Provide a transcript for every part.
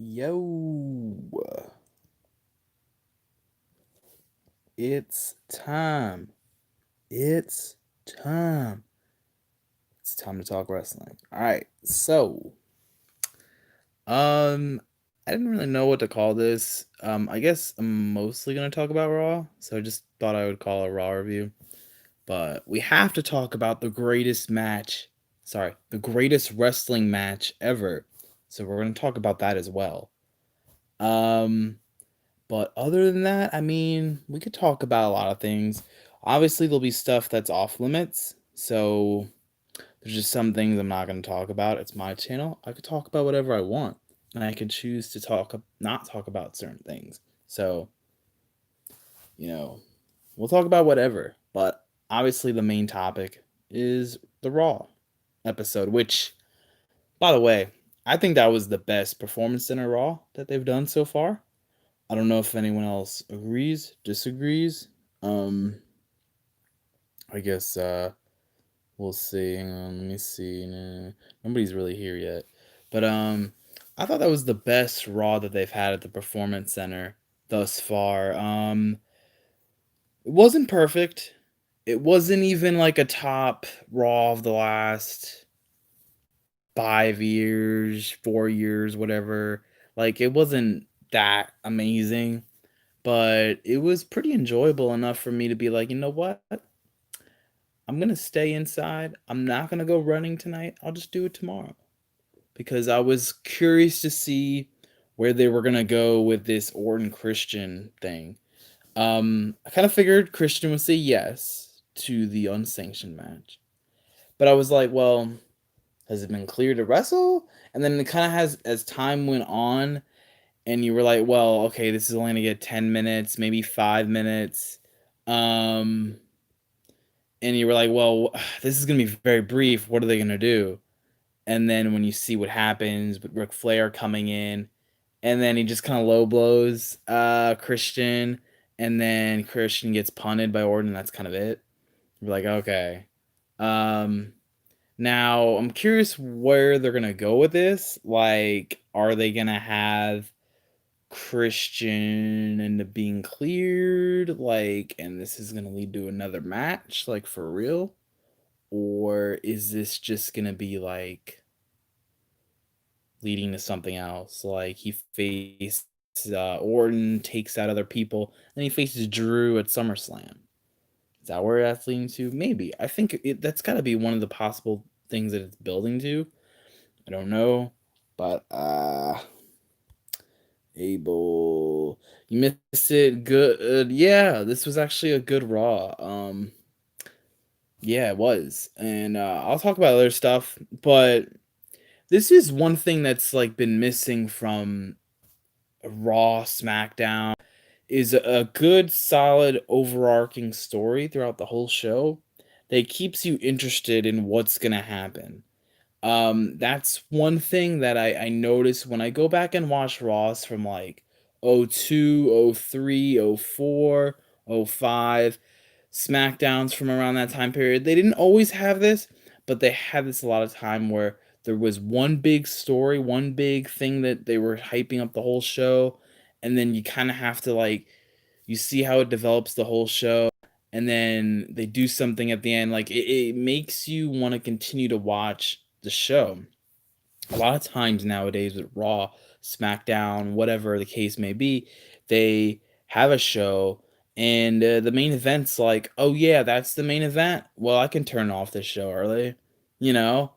Yo, it's time. It's time. It's time to talk wrestling. All right. Um, I didn't really know what to call this. I guess I'm mostly gonna talk about Raw, so I just thought I would call it a Raw review. But we have to talk about the greatest match. Sorry, the greatest wrestling match ever. So we're gonna talk about that as well. Um, But other than that, I mean, we could talk about a lot of things. Obviously, there'll be stuff that's off limits. So there's just some things I'm not going to talk about. It's my channel. I could talk about whatever I want, and I could choose to not talk about certain things. So you know, we'll talk about whatever. But obviously, the main topic is the Raw episode, which, by the way, I think that was the best performance in a Raw that they've done so far. I don't know if anyone else agrees, disagrees. Um, I guess we'll see. Hang on, let me see. Nah, nobody's really here yet, but I thought that was the best Raw that they've had at the Performance Center thus far. It wasn't perfect. It wasn't even like a top Raw of the last 5 years, 4 years, whatever. Like it wasn't that amazing, but it was pretty enjoyable enough for me to be like, you know what? I'm gonna stay inside. I'm not gonna go running tonight. I'll just do it tomorrow. Because I was curious to see where they were gonna go with this Orton Christian thing. I kind of figured Christian would say yes to the unsanctioned match. But I was like, well, has it been cleared to wrestle? And then it kind of has, as time went on, and you were like, well, okay, this is only gonna get 10 minutes, maybe 5 minutes. Um, and you were like, well, this is gonna be very brief. What are they gonna do? And then when you see what happens with Ric Flair coming in, and then he just kind of low blows Christian, and then Christian gets punted by Orton. That's kind of it. You're like, okay. Um, Now I'm curious where they're gonna go with this. Like, are they gonna have Christian end up being cleared? Like, and this is gonna lead to another match, like for real? Or is this just gonna be like leading to something else? Like he faces Orton, takes out other people, and he faces Drew at SummerSlam. Is that where that's leading to? Maybe. I think that's got to be one of the possible things that it's building to. I don't know, but Abel, you missed it. Good. Yeah, this was actually a good Raw. Yeah, it was, and I'll talk about other stuff, but this is one thing that's like been missing from Raw, SmackDown is a good, solid, overarching story throughout the whole show that keeps you interested in what's gonna happen. That's one thing that I notice when I go back and watch Raws from like '02, '03, '04, '05, SmackDowns from around that time period. They didn't always have this, but they had this a lot of time where there was one big story, one big thing that they were hyping up the whole show, and then you kind of have to like you see how it develops the whole show, and then they do something at the end. Like it makes you want to continue to watch the show. A lot of times nowadays with Raw, SmackDown, whatever the case may be, they have a show and the main event's like, oh yeah, that's the main event. Well, I can turn off this show early. You know,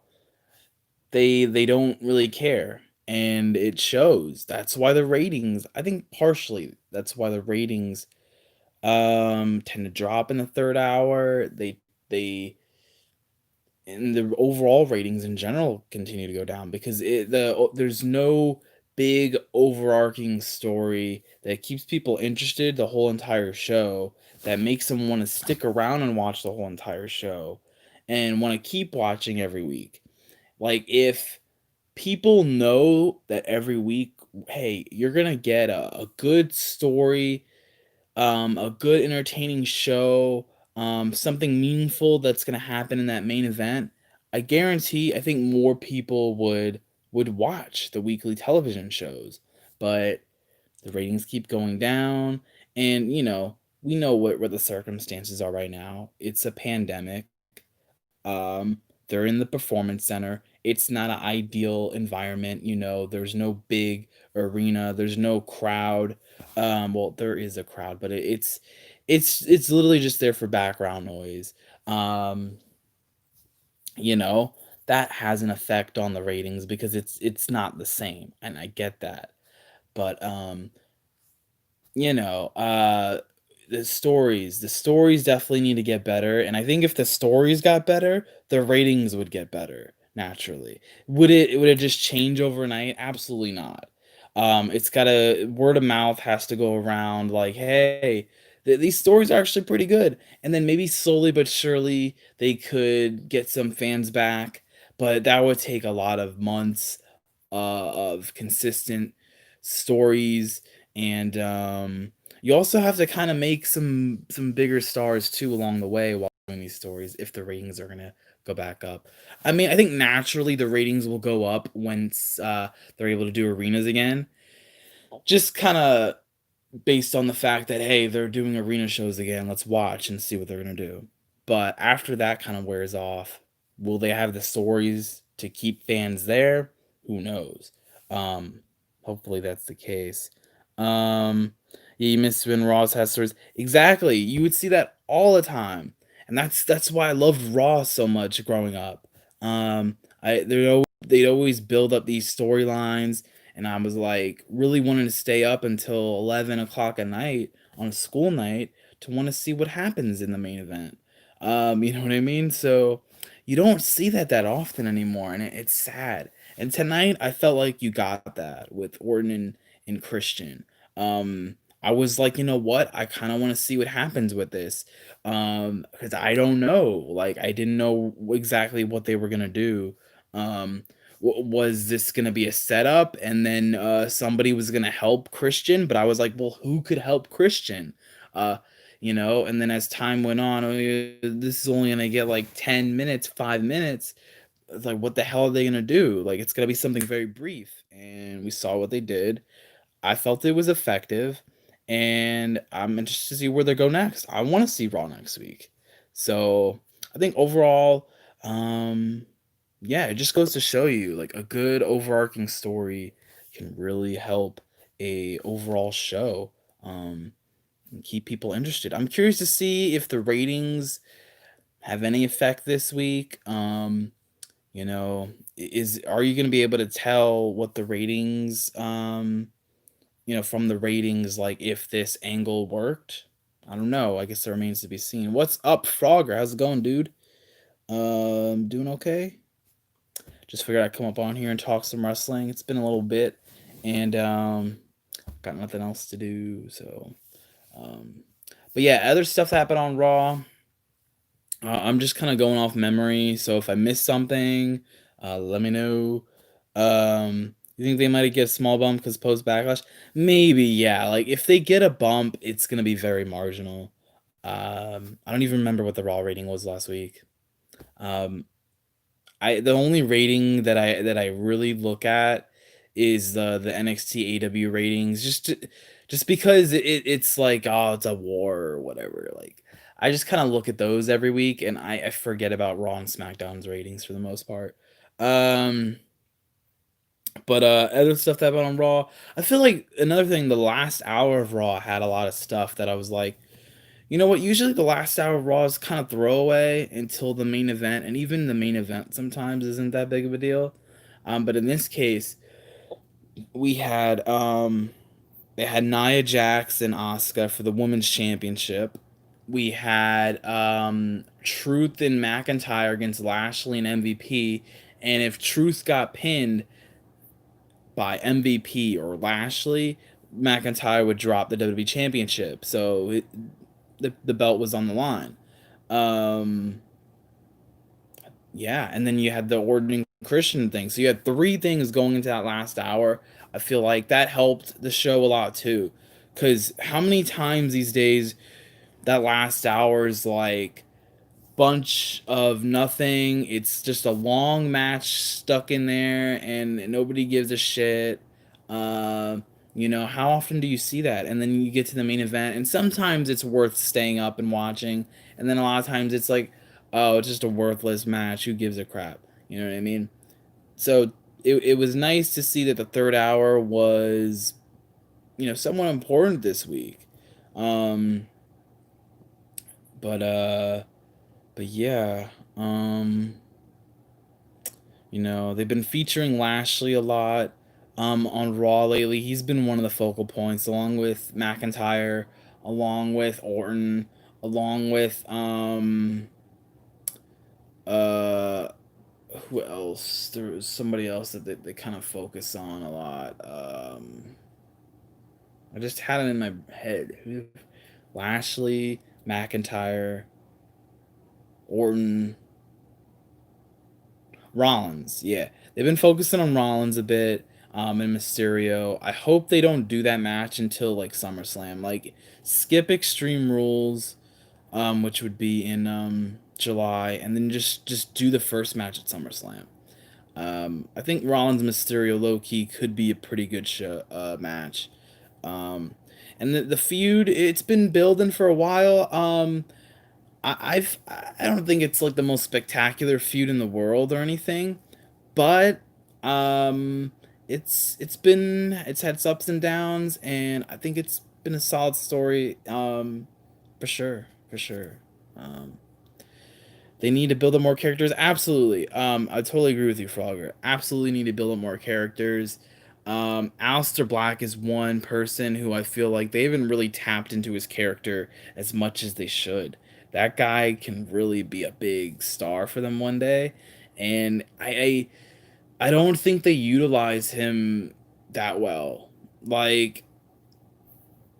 they don't really care, and it shows. That's why the ratings. I think partially that's why the ratings tend to drop in the third hour. They and the overall ratings in general continue to go down because there's no big overarching story that keeps people interested the whole entire show, that makes them want to stick around and watch the whole entire show and want to keep watching every week. Like if people know that every week, hey, you're gonna get a good story, a good entertaining show, something meaningful that's gonna happen in that main event, I guarantee I think more people would watch the weekly television shows. but the ratings keep going down, and we know what the circumstances are right now. It's a pandemic. Um, they're in the performance center. It's not an ideal environment. There's no big arena. There's no crowd. Well, there is a crowd, but it's literally just there for background noise. Um, you know, that has an effect on the ratings because it's not the same, and I get that. But you know, uh, the stories definitely need to get better, and I think if the stories got better, the ratings would get better naturally. Would it just change overnight? Absolutely not. It's gotta word of mouth has to go around like, "Hey, these stories are actually pretty good," and then maybe slowly but surely they could get some fans back, but that would take a lot of months of consistent stories, and you also have to kind of make some bigger stars too along the way while doing these stories if the ratings are gonna go back up. I mean, I think naturally the ratings will go up once they're able to do arenas again. Just kind of based on the fact that, hey, they're doing arena shows again. Let's watch and see what they're gonna do. But after that kind of wears off, will they have the stories to keep fans there? Who knows? Um, hopefully that's the case. Yeah, you miss when Ross has stories. Exactly. You would see that all the time. And that's why I loved Raw so much growing up. They'd always build up these storylines, and I was like really wanting to stay up until 11 o'clock at night on a school night to want to see what happens in the main event. You know what I mean? So you don't see that often anymore, and it's sad. And tonight, I felt like you got that with Orton and Christian. I was like, you know what? I kind of want to see what happens with this, because I don't know. Like, I didn't know exactly what they were gonna do. Um, was this gonna be a setup, and then somebody was gonna help Christian? But I was like, well, who could help Christian? Uh, and then as time went on, oh, yeah, this is only gonna get like 10 minutes, 5 minutes. It's like, what the hell are they gonna do? Like, it's gonna be something very brief, and we saw what they did. I felt it was effective, and I'm interested to see where they go next. I want to see Raw next week. So I think overall, um, yeah, it just goes to show you like a good overarching story can really help a overall show and keep people interested. I'm curious to see if the ratings have any effect this week. Is are you going to be able to tell what the ratings from the ratings, like, if this angle worked? I don't know. I guess it remains to be seen. What's up, Frogger? How's it going, dude? Doing okay? Just figured I'd come up on here and talk some wrestling. It's been a little bit, and got nothing else to do. So, um, but yeah, other stuff that happened on Raw. I'm just kind of going off memory. So if I missed something, let me know. You think they might get a small bump because post backlash? Maybe, yeah. Like if they get a bump, it's gonna be very marginal. I don't even remember what the Raw rating was last week. Um, the only rating that I really look at is the NXT AW ratings, just because it's like, oh, it's a war or whatever. Like I just kind of look at those every week, and I forget about Raw and SmackDown's ratings for the most part. Um, but other stuff that happened on Raw, I feel like another thing, the last hour of Raw had a lot of stuff that I was like, you know what? Usually the last hour of Raw is kind of throwaway until the main event, and even the main event sometimes isn't that big of a deal. But in this case, we had they had Nia Jax and Asuka for the women's championship. We had Truth and McIntyre against Lashley and MVP, and if Truth got pinned by MVP or Lashley, McIntyre would drop the WWE championship. So the belt was on the line. Um, yeah, and then you had the Orton Christian thing. So you had three things going into that last hour. I feel like that helped the show a lot too. Cause how many times these days that last hour is like bunch of nothing. It's just a long match stuck in there and nobody gives a shit. You know, how often do you see that? And then you get to the main event, and sometimes it's worth staying up and watching, and then a lot of times it's like, oh, it's just a worthless match. Who gives a crap? You know what I mean? So it was nice to see that the third hour was, somewhat important this week. Um, but uh, but yeah, um, they've been featuring Lashley a lot on Raw lately. He's been one of the focal points, along with McIntyre, along with Orton, along with uh who else? There was somebody else that they kind of focus on a lot. I just had it in my head. Lashley, McIntyre, Orton, Rollins, yeah. They've been focusing on Rollins a bit, and Mysterio. I hope they don't do that match until like SummerSlam. Like skip Extreme Rules, which would be in July, and then just do the first match at SummerSlam. I think Rollins Mysterio low key could be a pretty good match. Um, and the feud, it's been building for a while. I don't think it's like the most spectacular feud in the world or anything, but um it's had its ups and downs, and I think it's been a solid story, for sure, for sure. Um they need to build up more characters, absolutely. I totally agree with you, Frogger. Absolutely need to build up more characters. Aleister Black is one person who I feel like they haven't really tapped into his character as much as they should. That guy can really be a big star for them one day, and I don't think they utilize him that well. Like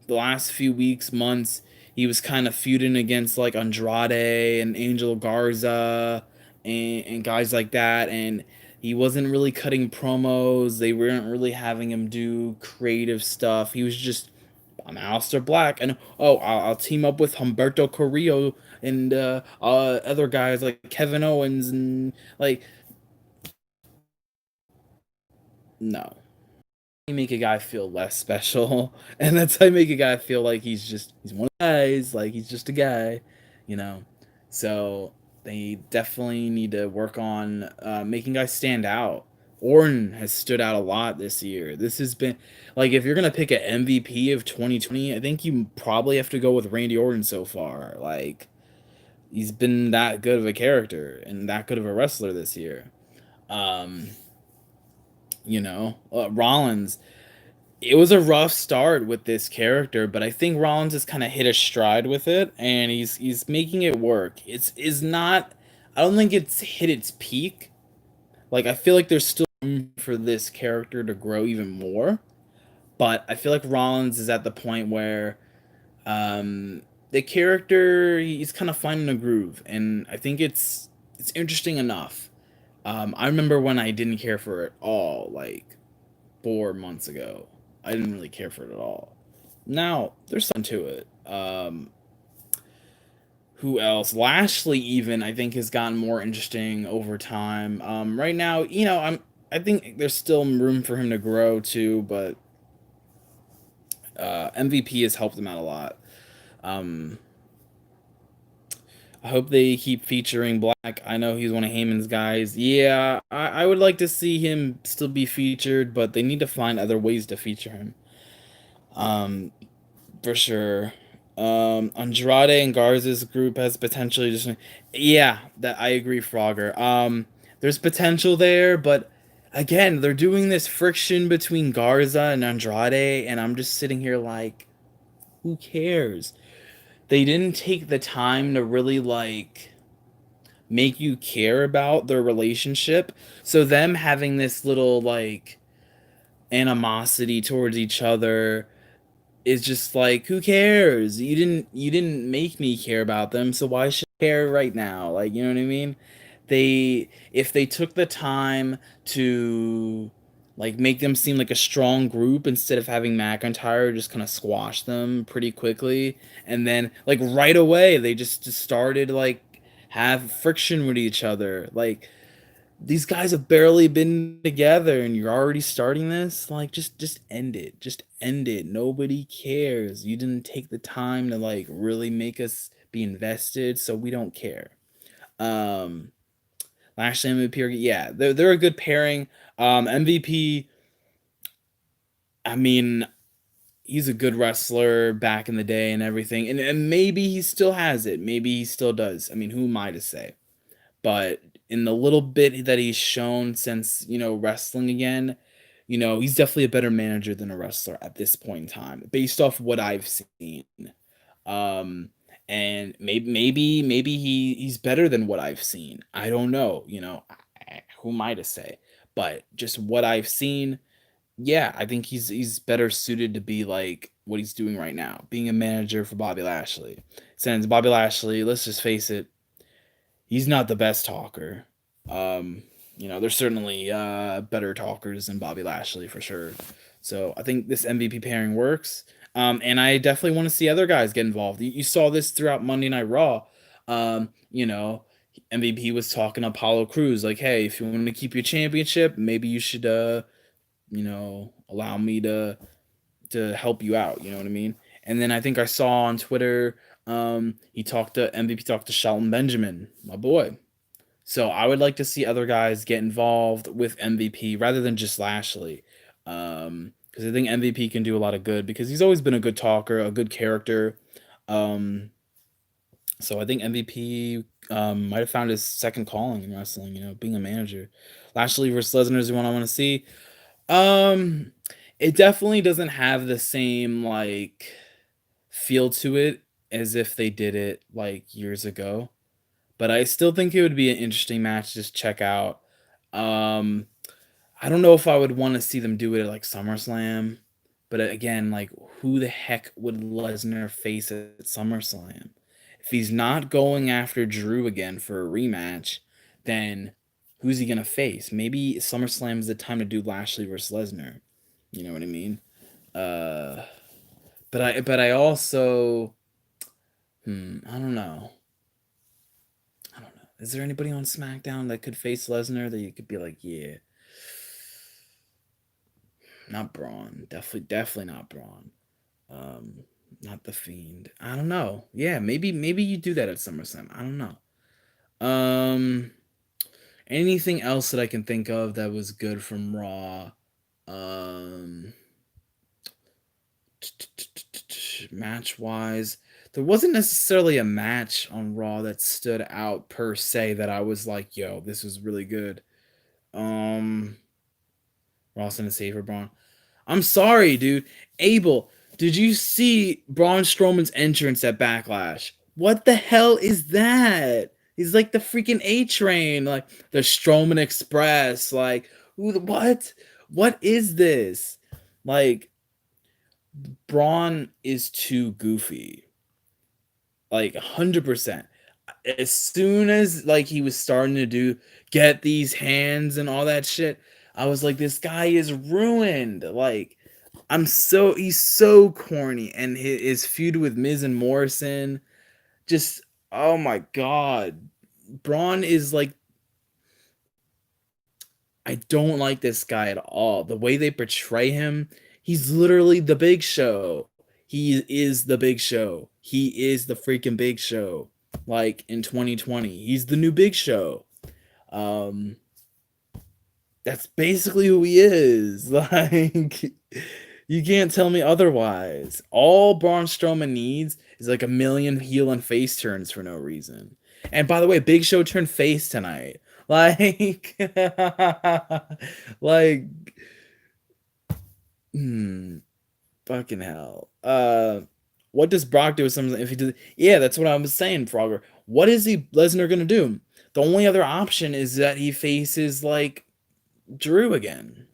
the last few weeks, months, he was kind of feuding against like Andrade and Angel Garza and guys like that, and he wasn't really cutting promos. They weren't really having him do creative stuff. He was just, I'm Aleister Black, and oh, I'll team up with Humberto Carrillo and other guys like Kevin Owens, and like, no. You make a guy feel less special, and that's how you make a guy feel like he's one of the guys, like he's just a guy, you know. So they definitely need to work on making guys stand out. Orton has stood out a lot this year. This has been like, if you're gonna pick an MVP of 2020, I think you probably have to go with Randy Orton so far. Like he's been that good of a character and that good of a wrestler this year. Um, Rollins, it was a rough start with this character, but I think Rollins has kind of hit a stride with it, and he's making it work. It's is not. I don't think it's hit its peak. Like I feel like there's still room for this character to grow even more, but I feel like Rollins is at the point where the character, he's kind of finding a groove, and I think it's interesting enough. I remember when I didn't care for it all, like 4 months ago. I didn't really care for it at all. Now there's something to it. Who else? Lashley even I think has gotten more interesting over time. Right now, I think there's still room for him to grow too, but MVP has helped him out a lot. Um, I hope they keep featuring Black. I know he's one of Heyman's guys. Yeah, I would like to see him still be featured, but they need to find other ways to feature him. Um, for sure. Andrade and Garza's group has potentially just, yeah, that I agree, Frogger. There's potential there, but again, they're doing this friction between Garza and Andrade, and I'm just sitting here like, who cares? They didn't take the time to really like make you care about their relationship. So them having this little like animosity towards each other is just like, who cares? You didn't make me care about them, so why should I care right now? Like, you know what I mean? If they took the time to like make them seem like a strong group instead of having McIntyre just kind of squash them pretty quickly, and then like right away they just started like have friction with each other. Like these guys have barely been together and you're already starting this. Like, just end it. Just end it. Nobody cares. You didn't take the time to like really make us be invested, so we don't care. Um Lashley MVP, yeah, they're a good pairing. MVP, I mean, he's a good wrestler back in the day and everything, and maybe he still has it. Maybe he still does. I mean, who am I to say? But in the little bit that he's shown since, wrestling again, he's definitely a better manager than a wrestler at this point in time, based off what I've seen. Um, and maybe he's better than what I've seen. I don't know. Who am I to say? But just what I've seen, yeah, I think he's better suited to be like what he's doing right now, being a manager for Bobby Lashley. Since Bobby Lashley, let's just face it, he's not the best talker. There's certainly better talkers than Bobby Lashley for sure. So I think this MVP pairing works. And I definitely want to see other guys get involved. You saw this throughout Monday Night Raw. Um, you know, MVP was talking to Apollo Crews like, "Hey, if you want to keep your championship, maybe you should, allow me to help you out." You know what I mean? And then I think I saw on Twitter, MVP talked to Shelton Benjamin, my boy. So I would like to see other guys get involved with MVP rather than just Lashley. Because I think MVP can do a lot of good because he's always been a good talker, a good character. Um, so I think MVP might have found his second calling in wrestling, being a manager. Lashley versus Lesnar is the one I want to see. Um, it definitely doesn't have the same like feel to it as if they did it like years ago. But I still think it would be an interesting match to just check out. Um, I don't know if I would want to see them do it at like SummerSlam, but again, like who the heck would Lesnar face at SummerSlam? If he's not going after Drew again for a rematch, then who's he gonna face? Maybe SummerSlam is the time to do Lashley versus Lesnar. You know what I mean? Uh, but I also, I don't know. I don't know. Is there anybody on SmackDown that could face Lesnar that you could be like, yeah, not Braun, definitely not Braun, um, not the Fiend. I don't know. Yeah, maybe you do that at SummerSlam. I don't know. Um, Anything else that I can think of that was good from Raw? Um, Match wise, there wasn't necessarily a match on Raw that stood out per se that I was like, yo, this was really good. Um, Ross and a Saver Braun. I'm sorry, dude. Abel, did you see Braun Strowman's entrance at Backlash? What the hell is that? He's like the freaking A train, like the Strowman Express. Like, what? What is this? Like, Braun is too goofy. Like 100%. As soon as like he was starting to do get these hands and all that shit, I was like, this guy is ruined. Like, he's so corny, and his feud with Miz and Morrison, just oh my god, Braun is like, I don't like this guy at all. The way they portray him, he's literally the Big Show. He is the Big Show. He is the freaking Big Show. Like in 2020, he's the new Big Show. Um, that's basically who he is. Like, you can't tell me otherwise. All Braun Strowman needs is like a million heel and face turns for no reason. And by the way, Big Show turned face tonight. Like, like, hmm, fucking hell. What does Brock do with something if he does? Yeah, that's what I was saying, Frogger. What is Lesnar gonna do? The only other option is that he faces like Drew again.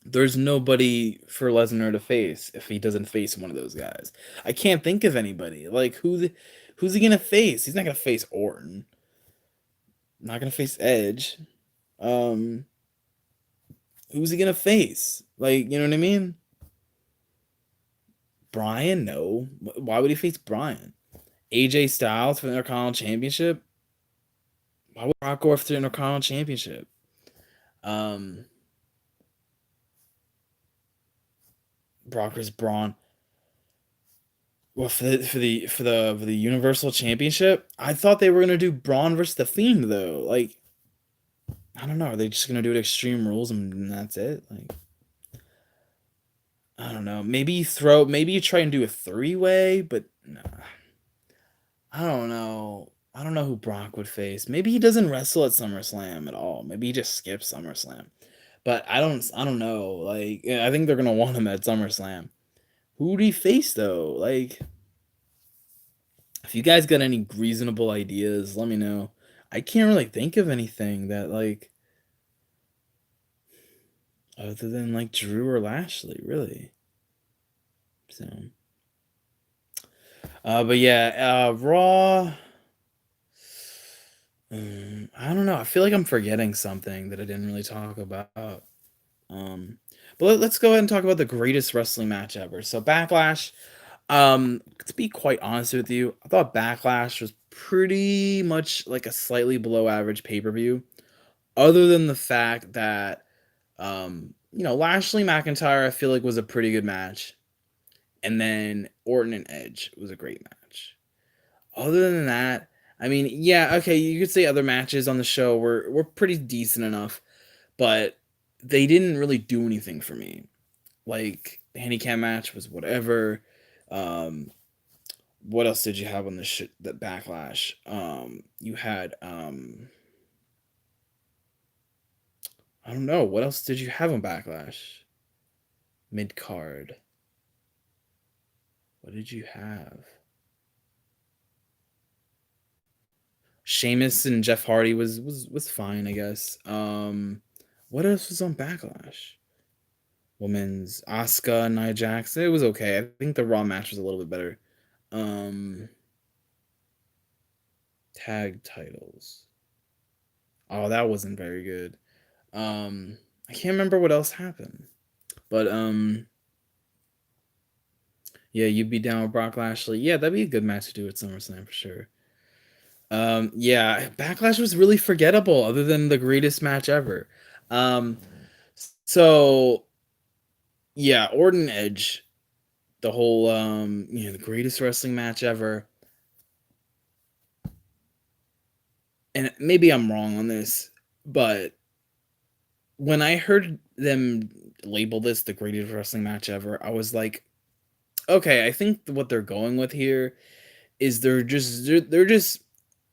There's nobody for Lesnar to face if he doesn't face one of those guys. I can't think of anybody. Like who's he gonna face? He's not gonna face Orton. Not gonna face Edge. Um, who's he gonna face? Like, you know what I mean? Bryan? No. Why would he face Bryan? AJ Styles for the Intercontinental Championship? Why would Brock go after the Intercontinental Championship? Um, Brock versus Braun. Well, for the Universal Championship, I thought they were gonna do Braun versus the Fiend though. Like, I don't know. Are they just gonna do it Extreme Rules and that's it? Like, I don't know. Maybe you try and do a three-way, but nah, I don't know. I don't know who Brock would face. Maybe he doesn't wrestle at SummerSlam at all. Maybe he just skips SummerSlam. But I don't know. Like, yeah, I think they're gonna want him at SummerSlam. Who would he face though? Like, if you guys got any reasonable ideas, let me know. I can't really think of anything that like other than like Drew or Lashley, really. So, but yeah, Raw. I don't know. I feel like I'm forgetting something that I didn't really talk about. Um, but let's go ahead and talk about the greatest wrestling match ever. So Backlash. To be quite honest with you, I thought Backlash was pretty much like a slightly below average pay per view. Other than the fact that, Lashley McIntyre, I feel like was a pretty good match, and then Orton and Edge was a great match. Other than that, I mean, yeah, okay, you could say other matches on the show were pretty decent enough, but they didn't really do anything for me. Like the handicap match was whatever. Um, what else did you have on the Backlash? You had I don't know what else did you have on Backlash mid card. What did you have? Sheamus and Jeff Hardy was fine, I guess. What else was on Backlash? Women's Asuka and Nia Jax. It was okay. I think the Raw match was a little bit better. Um, Tag titles. Oh, that wasn't very good. I can't remember what else happened. But yeah, you'd be down with Brock Lashley. Yeah, that'd be a good match to do at SummerSlam for sure. Yeah, Backlash was really forgettable other than the greatest match ever. Um, so yeah, Orton Edge, the whole the greatest wrestling match ever. And maybe I'm wrong on this, but when I heard them label this the greatest wrestling match ever, I was like, okay, I think what they're going with here is they're just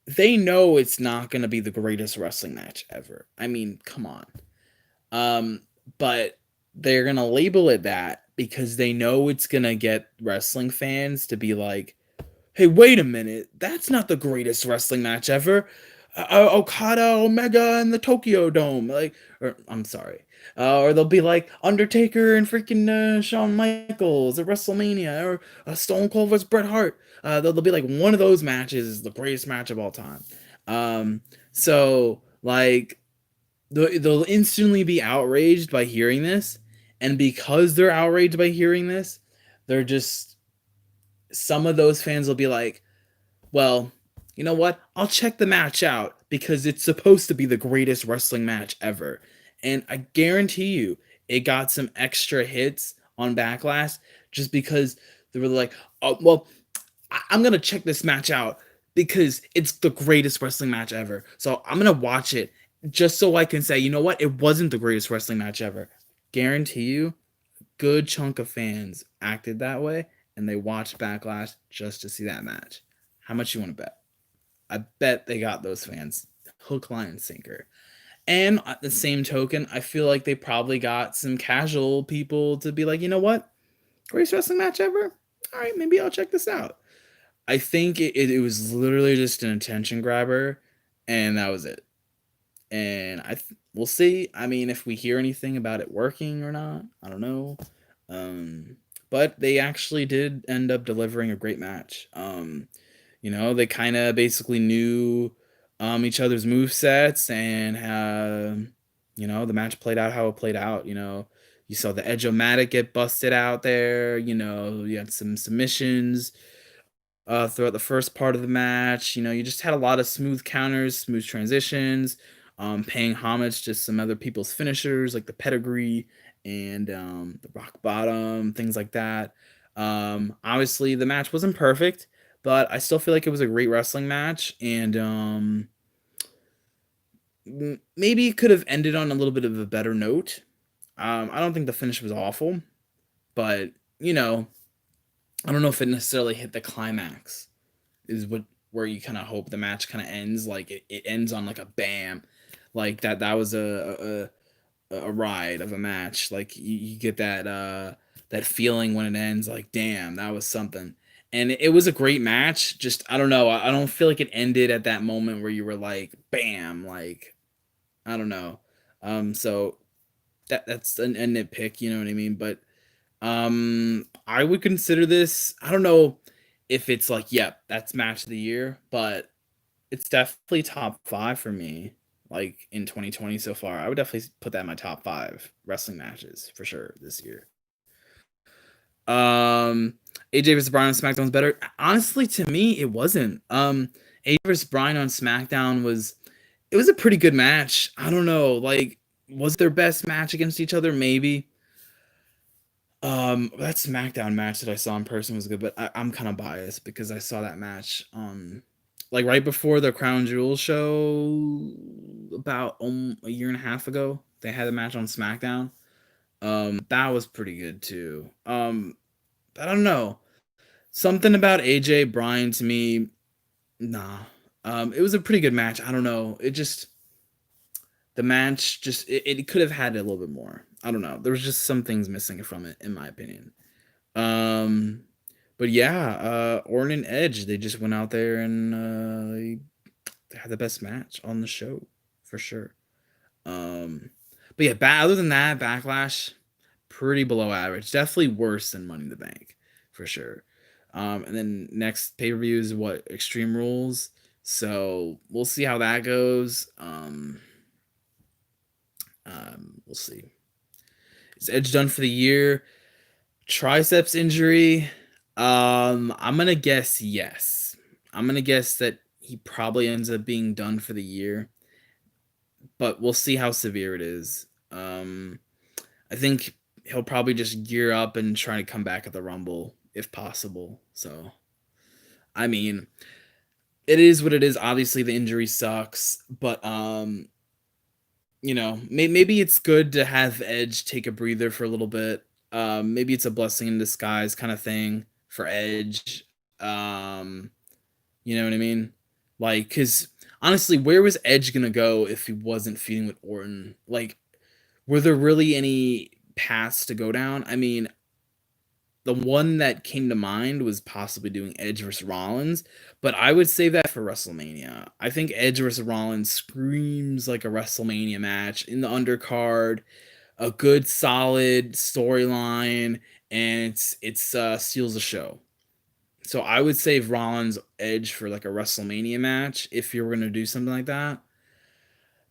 they know it's not going to be the greatest wrestling match ever. I mean, come on. Um, but they're going to label it that because they know it's going to get wrestling fans to be like, "Hey, wait a minute. That's not the greatest wrestling match ever. Okada, Omega, and the Tokyo Dome." Like, or I'm sorry. Or they'll be like Undertaker and freaking Shawn Michaels at WrestleMania, or Stone Cold vs Bret Hart. They'll be like one of those matches is the greatest match of all time. So like they'll instantly be outraged by hearing this, and because they're outraged by hearing this, they're just some of those fans will be like, well, you know what? I'll check the match out because it's supposed to be the greatest wrestling match ever. And I guarantee you, it got some extra hits on Backlash just because they were like, oh, well, I'm going to check this match out because it's the greatest wrestling match ever. So I'm going to watch it just so I can say, you know what? It wasn't the greatest wrestling match ever. Guarantee you, good chunk of fans acted that way and they watched Backlash just to see that match. How much you want to bet? I bet they got those fans hook, line, and sinker. And at the same token, I feel like they probably got some casual people to be like, you know what? Greatest wrestling match ever? All right, maybe I'll check this out. I think it was literally just an attention grabber, and that was it. And we'll see. I mean, if we hear anything about it working or not, I don't know. But they actually did end up delivering a great match. They kind of basically knew each other's move sets, and the match played out how it played out. You saw the Edge-O-Matic get busted out there. You had some submissions. throughout the first part of the match. You know, you just had a lot of smooth counters, smooth transitions, paying homage to some other people's finishers like the pedigree and the rock bottom, things like that. Obviously, the match wasn't perfect, but I still feel like it was a great wrestling match, and maybe it could have ended on a little bit of a better note. I don't think the finish was awful, but you know, I don't know if it necessarily hit the climax. Is what where you kind of hope the match kind of ends. Like it ends on like a bam, like that. That was a ride of a match. Like you get that that feeling when it ends. Like damn, that was something. And it was a great match. Just I don't know. I don't feel like it ended at that moment where you were like bam. Like I don't know. So that's a nitpick. You know what I mean? But I would consider this. I don't know if it's like, yep, that's match of the year, but it's definitely top 5 for me, like, in 2020 so far. I would definitely put that in my top 5 wrestling matches for sure this year. AJ vs. Bryan on SmackDown's better. Honestly, to me, it wasn't. AJ vs. Bryan on SmackDown it was a pretty good match. I don't know, like, was their best match against each other? Maybe. That SmackDown match that I saw in person was good, but I'm kind of biased because I saw that match like right before the Crown Jewel show about a year and a half ago. They had a match on SmackDown. That was pretty good too. I don't know. Something about AJ Bryan to me, nah. It was a pretty good match. I don't know. It just the match just it could have had a little bit more. I don't know. There was just some things missing from it, in my opinion. Um, but yeah, Orton and Edge, they just went out there and they had the best match on the show for sure. Um, but yeah, other than that, Backlash, pretty below average. Definitely worse than Money in the Bank for sure. And then next pay per view is what Extreme Rules. So we'll see how that goes. We'll see. Is Edge done for the year? Triceps injury. I'm gonna guess yes. I'm gonna guess that he probably ends up being done for the year, but we'll see how severe it is. I think he'll probably just gear up and try to come back at the Rumble if possible. So, I mean, it is what it is. Obviously, the injury sucks, but you know, maybe it's good to have Edge take a breather for a little bit. Maybe it's a blessing in disguise kind of thing for Edge. Um, you know what I mean? Like, because honestly, where was Edge gonna go if he wasn't feuding with Orton? Like, were there really any paths to go down? I mean, the one that came to mind was possibly doing Edge versus Rollins, but I would save that for WrestleMania. I think Edge versus Rollins screams like a WrestleMania match in the undercard, a good solid storyline, and it's steals the show. So I would save Rollins Edge for like a WrestleMania match if you were gonna do something like that.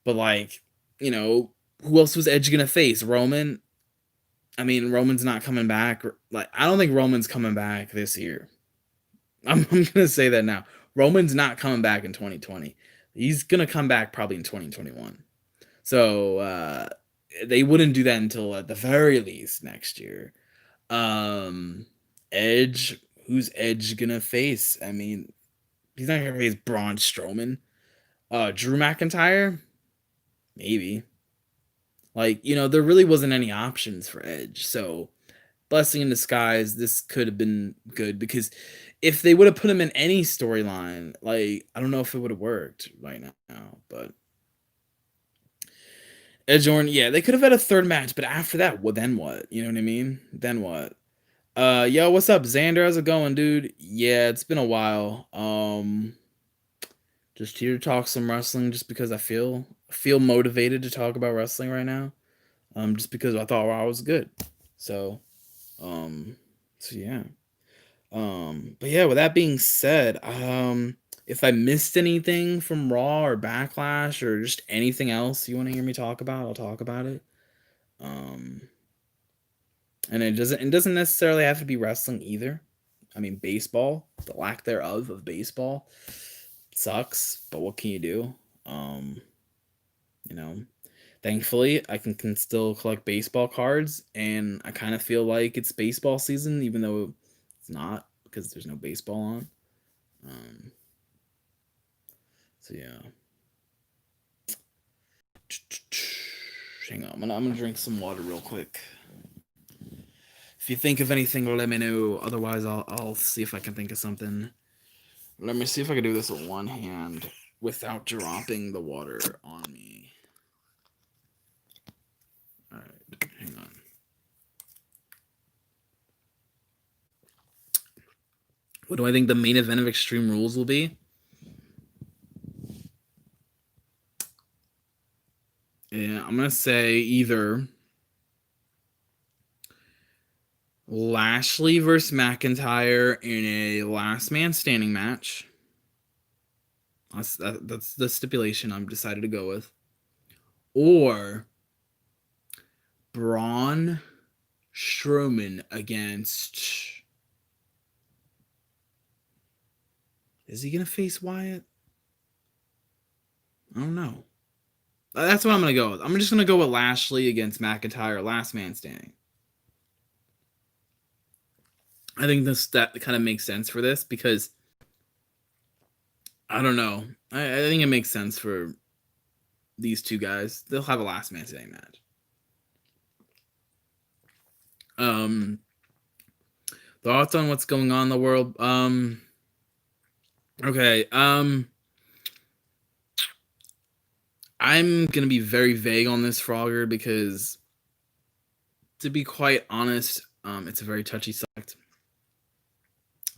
But like, you know, who else was Edge gonna face? Roman? I mean, Roman's not coming back. Like, I don't think Roman's coming back this year. I'm gonna say that now. Roman's not coming back in 2020. He's gonna come back probably in 2021. So they wouldn't do that until at the very least next year. Um, Edge, who's Edge gonna face? I mean, he's not gonna face Braun Strowman. Drew McIntyre, maybe. Like, you know, there really wasn't any options for Edge. So blessing in disguise, this could have been good because if they would have put him in any storyline, like I don't know if it would have worked right now. But Edge Orton, yeah, they could have had a third match, but after that, well, then what? You know what I mean? Then what? Yo, what's up, Xander? How's it going, dude? Yeah, it's been a while. Just here to talk some wrestling, just because I feel motivated to talk about wrestling right now. Just because I thought Raw was good. So, um, so yeah. But yeah, with that being said, if I missed anything from Raw or Backlash or just anything else you want to hear me talk about, I'll talk about it. Um, and it doesn't necessarily have to be wrestling either. I mean, baseball, the lack thereof of baseball sucks, but what can you do? Um, you know, thankfully, I can still collect baseball cards, and I kind of feel like it's baseball season, even though it's not because there's no baseball on. Um, so yeah. Hang on, I'm gonna drink some water real quick. If you think of anything, let me know. Otherwise, I'll see if I can think of something. Let me see if I can do this with one hand without dropping the water on me. All right, hang on. What do I think the main event of Extreme Rules will be? Yeah, I'm gonna say either Lashley versus McIntyre in a last man standing match. That's the stipulation I'm decided to go with. Or Braun Strowman against. Is he gonna face Wyatt? I don't know. That's what I'm gonna go with. I'm just gonna go with Lashley against McIntyre, last man standing. I think that kind of makes sense for this because I don't know. I think it makes sense for these two guys. They'll have a last man standing match. Thoughts on what's going on in the world? Okay. I'm gonna be very vague on this, Frogger, because to be quite honest, it's a very touchy subject.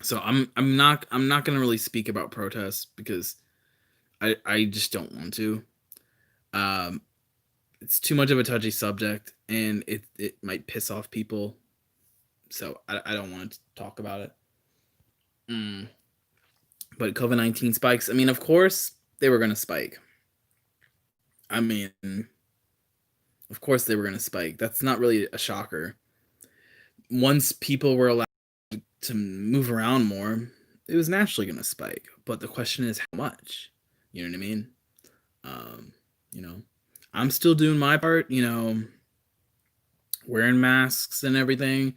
So I'm not gonna really speak about protests because I just don't want to. Um, it's too much of a touchy subject, and it might piss off people. So I don't want to talk about it. Mm. But COVID-19 spikes. I mean, of course they were gonna spike. I mean, of course they were gonna spike. That's not really a shocker. Once people were allowed to move around more, it was naturally gonna spike. But the question is how much. You know what I mean? Um, you know, I'm still doing my part. Wearing masks and everything.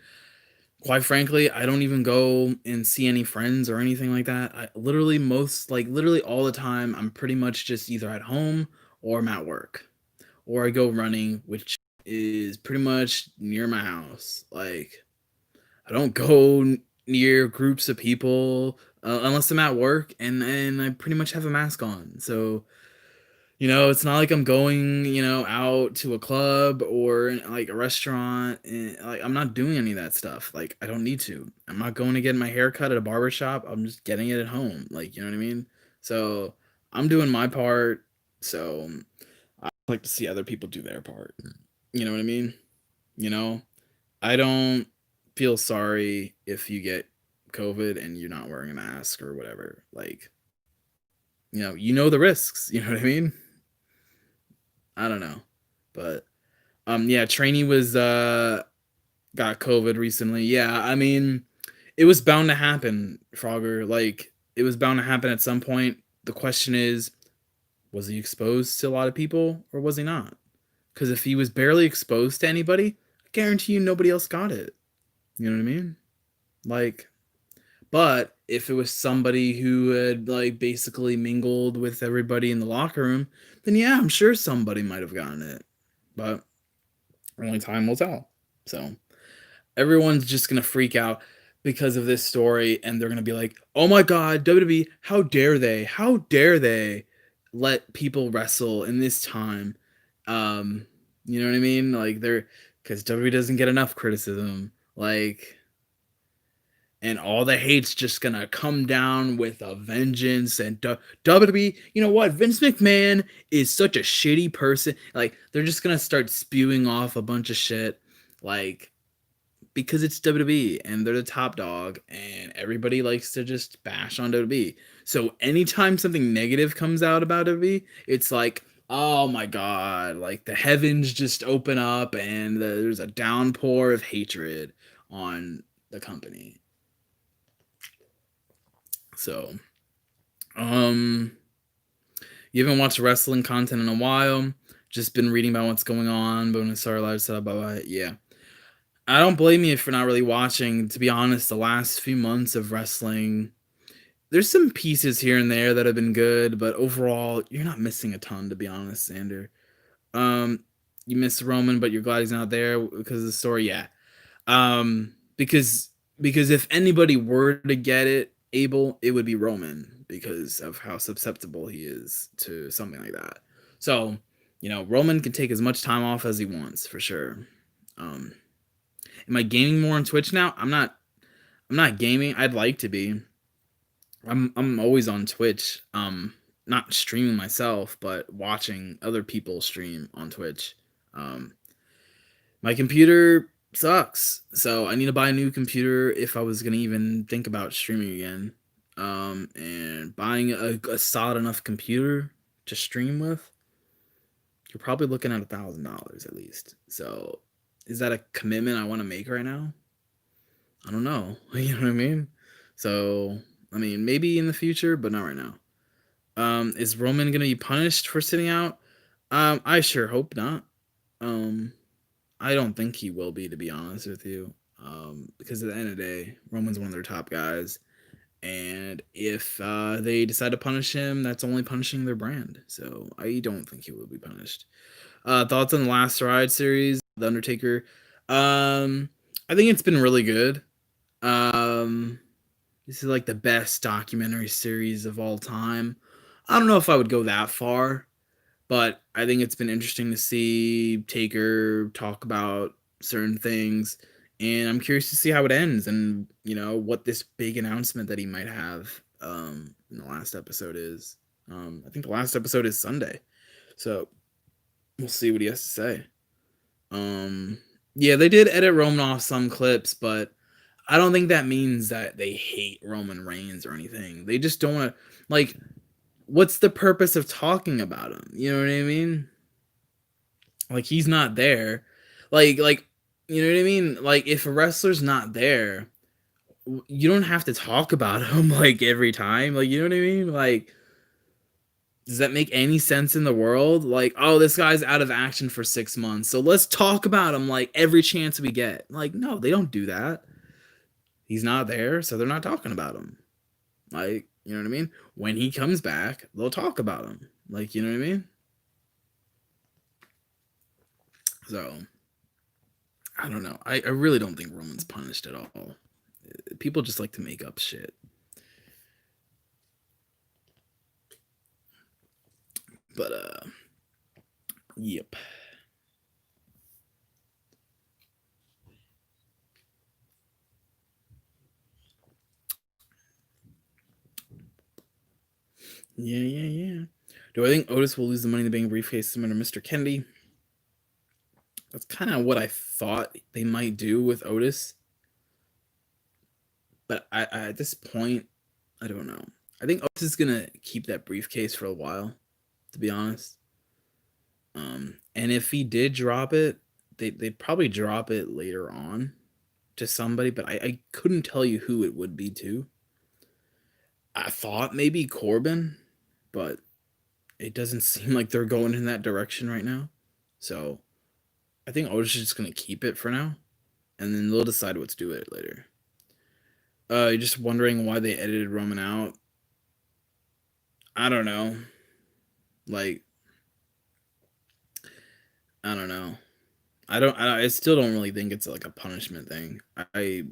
Quite frankly, I don't even go and see any friends or anything like that. I literally literally all the time, I'm pretty much just either at home or I'm at work. Or I go running, which is pretty much near my house. Like, I don't go near groups of people unless I'm at work, and I pretty much have a mask on. So it's not like I'm going, out to a club or like a restaurant. And, like, I'm not doing any of that stuff. Like, I don't need to. I'm not going to get my hair cut at a barber shop. I'm just getting it at home. Like, you know what I mean? So I'm doing my part. So I like to see other people do their part. You know what I mean? You know, I don't feel sorry if you get COVID and you're not wearing a mask or whatever. Like, the risks. You know what I mean? I don't know, but yeah, Trainee was got COVID recently. Yeah, I mean, it was bound to happen, Frogger. Like, it was bound to happen at some point. The question is, was he exposed to a lot of people or was he not? Because if he was barely exposed to anybody, I guarantee you nobody else got it. You know what I mean? Like, but if it was somebody who had like basically mingled with everybody in the locker room, then yeah, I'm sure somebody might have gotten it. But only time will tell. So everyone's just gonna freak out because of this story, and they're gonna be like, "Oh my God, WWE! How dare they? How dare they let people wrestle in this time?" You know what I mean? Like, they're because WWE doesn't get enough criticism. Like, and all the hate's just gonna come down with a vengeance. And WWE, you know what? Vince McMahon is such a shitty person. Like, they're just gonna start spewing off a bunch of shit, like, because it's WWE and they're the top dog, and everybody likes to just bash on WWE. So anytime something negative comes out about WWE, it's like, oh my God, like the heavens just open up and there's a downpour of hatred on the company. So, um, you haven't watched wrestling content in a while. Just been reading about what's going on. Bonus Star Lifestyle, blah blah. Yeah, I don't blame you for not really watching. To be honest, the last few months of wrestling, there's some pieces here and there that have been good, but overall, you're not missing a ton. To be honest, Sander. Um, you miss Roman, but you're glad he's not there because of the story. Yeah. Because if anybody were to get it, Abel, it would be Roman because of how susceptible he is to something like that. So, Roman can take as much time off as he wants for sure. Um, am I gaming more on Twitch now? I'm not. I'm not gaming. I'd like to be. I'm always on Twitch. Not streaming myself, but watching other people stream on Twitch. Um, my computer sucks, so I need to buy a new computer if I was gonna even think about streaming again. And buying a solid enough computer to stream with, you're probably looking at $1,000 at least. So, is that a commitment I want to make right now? I don't know. You know what I mean? So, I mean, maybe in the future, but not right now. Is Roman gonna be punished for sitting out? I sure hope not. Um, I don't think he will be, to be honest with you. Because at the end of the day, Roman's one of their top guys, and if they decide to punish him, that's only punishing their brand. So I don't think he will be punished. Thoughts on the Last Ride series, The Undertaker? I think it's been really good. Um, this is like the best documentary series of all time. I don't know if I would go that far, but I think it's been interesting to see Taker talk about certain things, and I'm curious to see how it ends and what this big announcement that he might have in the last episode is. I think the last episode is Sunday, so we'll see what he has to say. Um, yeah, they did edit Roman off some clips, but I don't think that means that they hate Roman Reigns or anything. They just don't want to like. What's the purpose of talking about him? You know what I mean? Like he's not there. Like you know what I mean? Like if a wrestler's not there, you don't have to talk about him like every time. Like you know what I mean? Like does that make any sense in the world? Like, oh, this guy's out of action for 6 months. So let's talk about him like every chance we get. Like no, they don't do that. He's not there, so they're not talking about him. Like, you know what I mean? When he comes back, they'll talk about him. Like, you know what I mean? So, I don't know. I really don't think Roman's punished at all. People just like to make up shit. But yep. Yeah. Do I think Otis will lose the Money in the Bank briefcase similar to Mr. Kennedy? That's kind of what I thought they might do with Otis. But I at this point, I don't know. I think Otis is gonna keep that briefcase for a while, to be honest. And if he did drop it, they'd probably drop it later on to somebody, but I couldn't tell you who it would be to. I thought maybe Corbin, but it doesn't seem like they're going in that direction right now. So I think Otis is just gonna keep it for now, and then they'll decide what to do with it later. You're just wondering why they edited Roman out. I don't know. Like, I don't know. I still don't really think it's like a punishment thing. I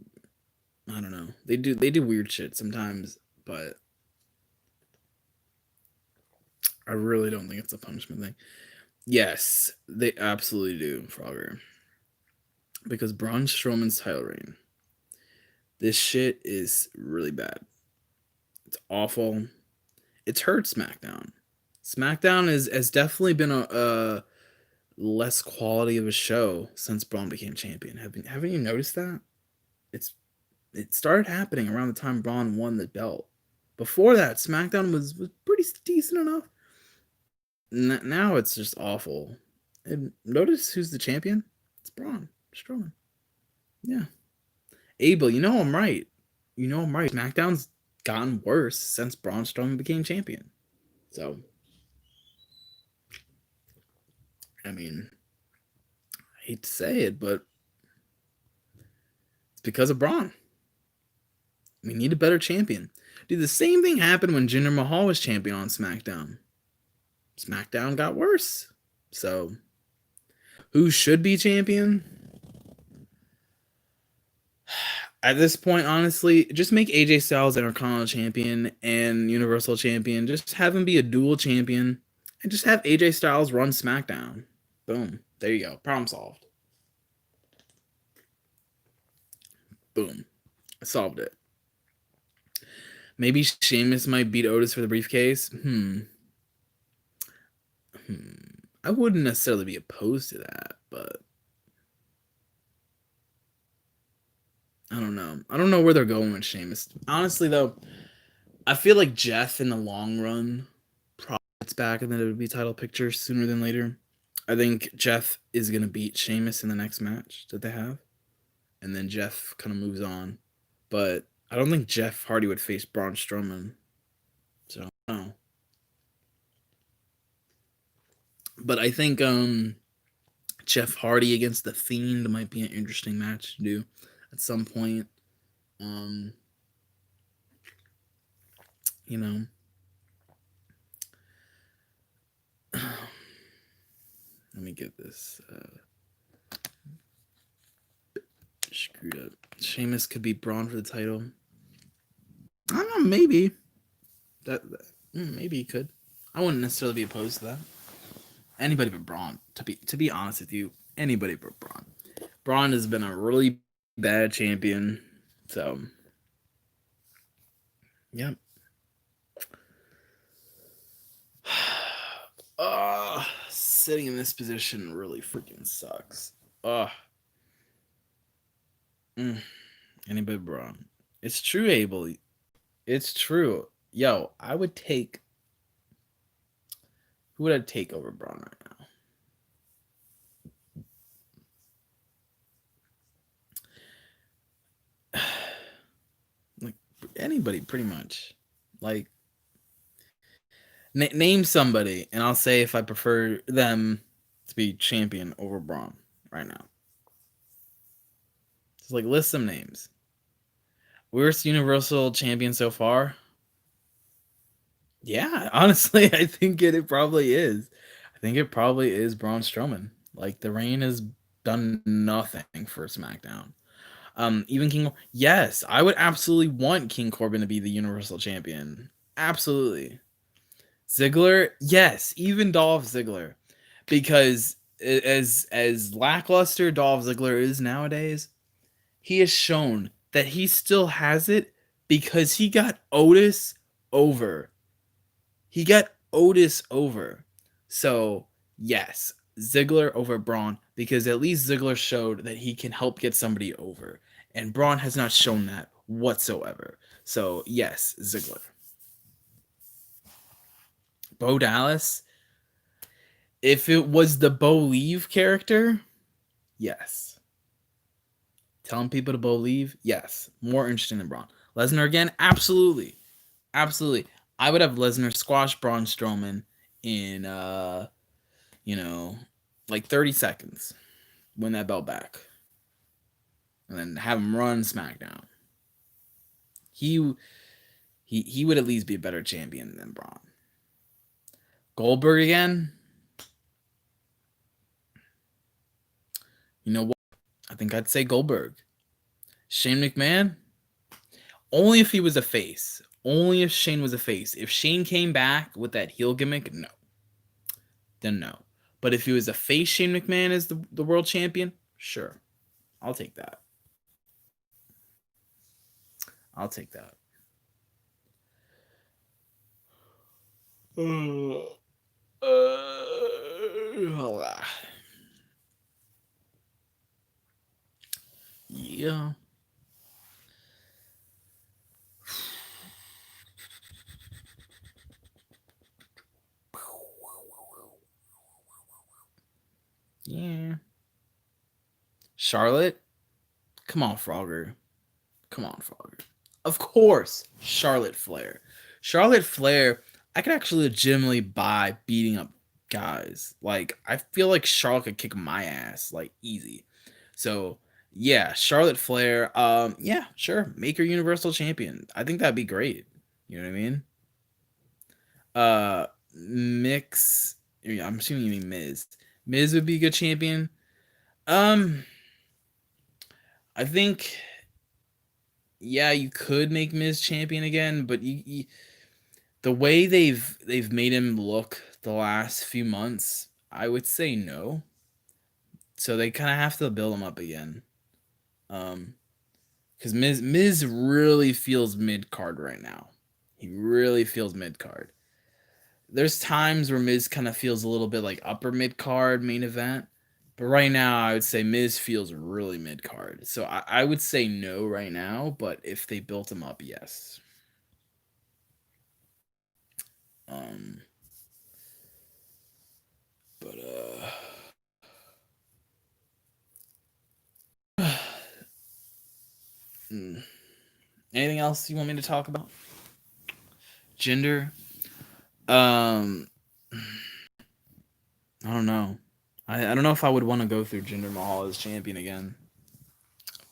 don't know. They do weird shit sometimes, but I really don't think it's a punishment thing. Yes, they absolutely do, Frogger. Because Braun Strowman's title reign. This shit is really bad. It's awful. It's hurt SmackDown. SmackDown has definitely been a less quality of a show since Braun became champion. Haven't you noticed that? It's it started happening around the time Braun won the belt. Before that, SmackDown was pretty decent enough. Now it's just awful. And notice who's the champion? It's Braun Strowman. Yeah, Abel. You know I'm right. You know I'm right. SmackDown's gotten worse since Braun Strowman became champion. So, I mean, I hate to say it, but it's because of Braun. We need a better champion. Dude, the same thing happened when Jinder Mahal was champion on SmackDown. SmackDown got worse. So, who should be champion? At this point, honestly, just make AJ Styles Intercontinental Champion and Universal Champion. Just have him be a dual champion. And just have AJ Styles run SmackDown. Boom. There you go. Problem solved. Boom. I solved it. Maybe Sheamus might beat Otis for the briefcase. I wouldn't necessarily be opposed to that, but I don't know. I don't know where they're going with Sheamus. Honestly, though, I feel like Jeff in the long run probably gets back in the WWE title picture sooner than later. I think Jeff is going to beat Sheamus in the next match that they have. And then Jeff kind of moves on. But I don't think Jeff Hardy would face Braun Strowman. So, I don't know. But I think Jeff Hardy against The Fiend might be an interesting match to do at some point. You know. Let me get this screwed up. Sheamus could beat Braun for the title. I don't know, maybe. Maybe he could. I wouldn't necessarily be opposed to that. Anybody but Braun. To be honest with you, anybody but Braun. Braun has been a really bad champion. So, yep. Sitting in this position really freaking sucks. Anybody but Braun. It's true, Abel. It's true. Yo, I would take. Who would I take over Braun right now? Like anybody, pretty much. Like name somebody, and I'll say if I prefer them to be champion over Braun right now. Just like list some names. Worst Universal champion so far? Yeah, honestly, I think it probably is. I think it probably is Braun Strowman. Like the reign has done nothing for SmackDown. Even King. Yes, I would absolutely want King Corbin to be the Universal Champion. Absolutely. Ziggler, yes, even Dolph Ziggler, because as lackluster Dolph Ziggler is nowadays, he has shown that he still has it because he got Otis over. He got Otis over. So, yes, Ziggler over Braun because at least Ziggler showed that he can help get somebody over. And Braun has not shown that whatsoever. So, yes, Ziggler. Bo Dallas, if it was the Bo Leave character, yes. Telling people to Bo Leave, yes. More interesting than Braun. Lesnar again, absolutely. Absolutely. I would have Lesnar squash Braun Strowman in like 30 seconds. Win that belt back. And then have him run SmackDown. He would at least be a better champion than Braun. Goldberg again? You know what? I think I'd say Goldberg. Shane McMahon? Only if he was a face. Only if Shane was a face. If Shane came back with that heel gimmick, no. Then no. But if he was a face Shane McMahon as the world champion, sure. I'll take that. I'll take that. Yeah. Yeah. Charlotte? Come on, Frogger. Come on, Frogger. Of course, Charlotte Flair. Charlotte Flair, I could actually legitimately buy beating up guys. Like, I feel like Charlotte could kick my ass, like, easy. So, yeah, Charlotte Flair, yeah, sure, make her Universal Champion. I think that'd be great. You know what I mean? Mix. Yeah, I'm assuming you mean Miz. Miz would be a good champion. Um, I think, yeah, you could make Miz champion again, but the way they've made him look the last few months, I would say no. So they kind of have to build him up again. Um, because Miz really feels mid card right now. He really feels mid card. There's times where Miz kind of feels a little bit like upper mid card main event, but right now I would say Miz feels really mid card. So I would say no right now, but if they built him up, yes. Um, but mm. Anything else you want me to talk about? Gender? Um, I don't know. I don't know if I would want to go through Jinder Mahal as champion again.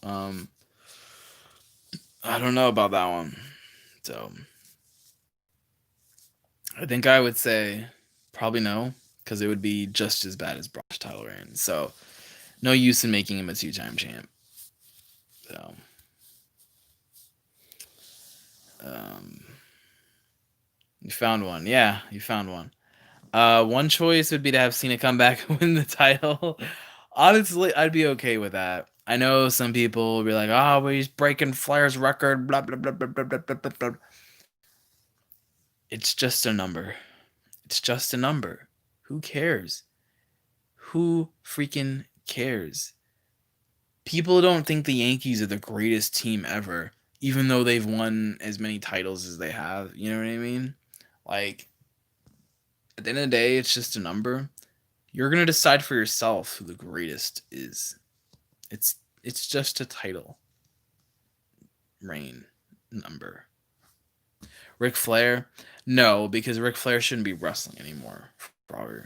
Um, I don't know about that one. So I think I would say probably no, because it would be just as bad as Brock's title reign. So no use in making him a two-time champ. So um, you found one. Yeah, you found one. One choice would be to have Cena come back and win the title. Honestly, I'd be okay with that. I know some people will be like, "Oh, but he's breaking Flair's record." Blah blah blah blah blah blah blah blah. Blah. It's just a number. It's just a number. Who cares? Who freaking cares? People don't think the Yankees are the greatest team ever, even though they've won as many titles as they have. You know what I mean? Like, at the end of the day, it's just a number. You're gonna decide for yourself who the greatest is. It's just a title reign number. Ric Flair, no, because Ric Flair shouldn't be wrestling anymore. Probably.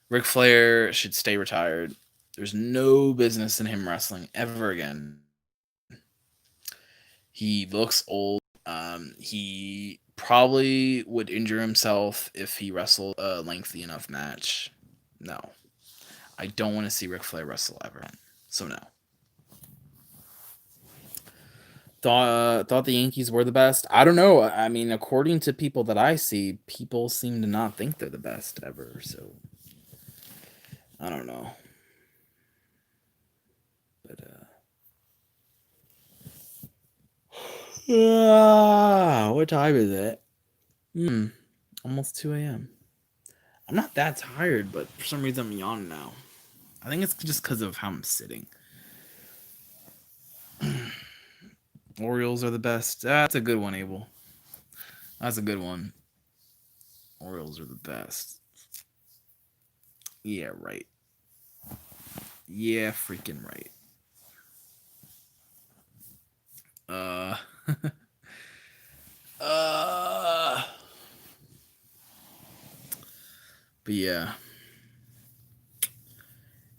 Ric Flair should stay retired. There's no business in him wrestling ever again. He looks old. He probably would injure himself if he wrestled a lengthy enough match. No, I don't want to see Ric Flair wrestle ever. So no. Thought the Yankees were the best. I don't know. I mean, according to people that I see, people seem to not think they're the best ever. So I don't know. But what time is it? Almost 2 a.m. I'm not that tired, but for some reason I'm yawning now. I think it's just because of how I'm sitting. Orioles are the best. That's a good one, Abel. That's a good one. Orioles are the best. Yeah, right. Yeah, freaking right. Uh, uh, but yeah.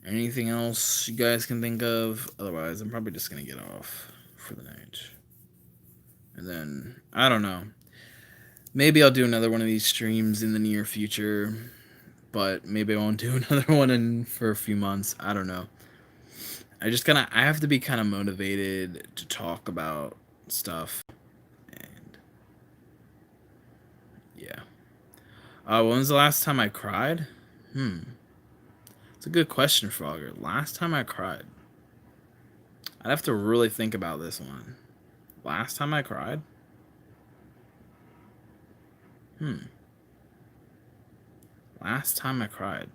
Anything else you guys can think of? Otherwise, I'm probably just gonna get off for the night. And then I don't know. Maybe I'll do another one of these streams in the near future, but maybe I won't do another one in for a few months. I don't know. I have to be kind of motivated to talk about stuff, and yeah. When was the last time I cried? It's a good question, Frogger. Last time I cried, I'd have to really think about this one. Last time I cried? Last time I cried.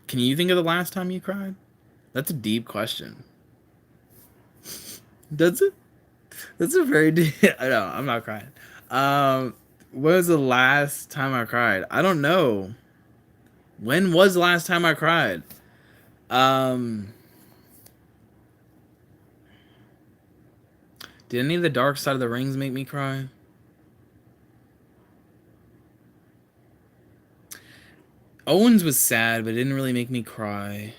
Can you think of the last time you cried? That's a deep question. Does it? That's a very deep. I know. I'm not crying. When was the last time I cried? I don't know. When was the last time I cried? Um, Did any of the Dark Side of the Rings make me cry? Owens was sad, but it didn't really make me cry.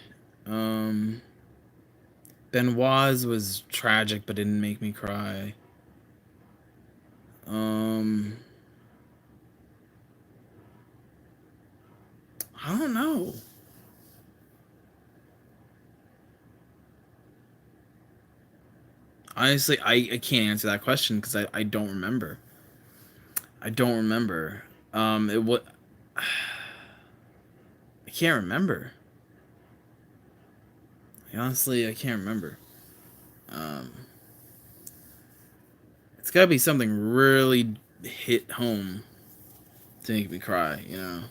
Um, Benoit's was tragic, but didn't make me cry. Um, I don't know. Honestly, I can't answer that question because I don't remember. I don't remember. It what I can't remember. Honestly, I can't remember. Um, it's got to be something really hit home to make me cry. You know,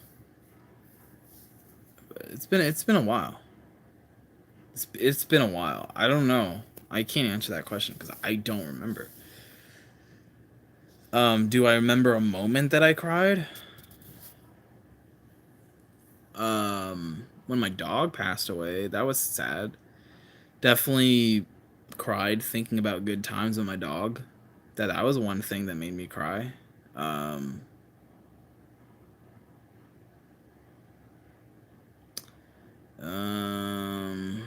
but it's been a while. It's been a while. I don't know. I can't answer that question because I don't remember. Do I remember a moment that I cried? When my dog passed away, that was sad. Definitely cried thinking about good times with my dog. That was one thing that made me cry. Um, um,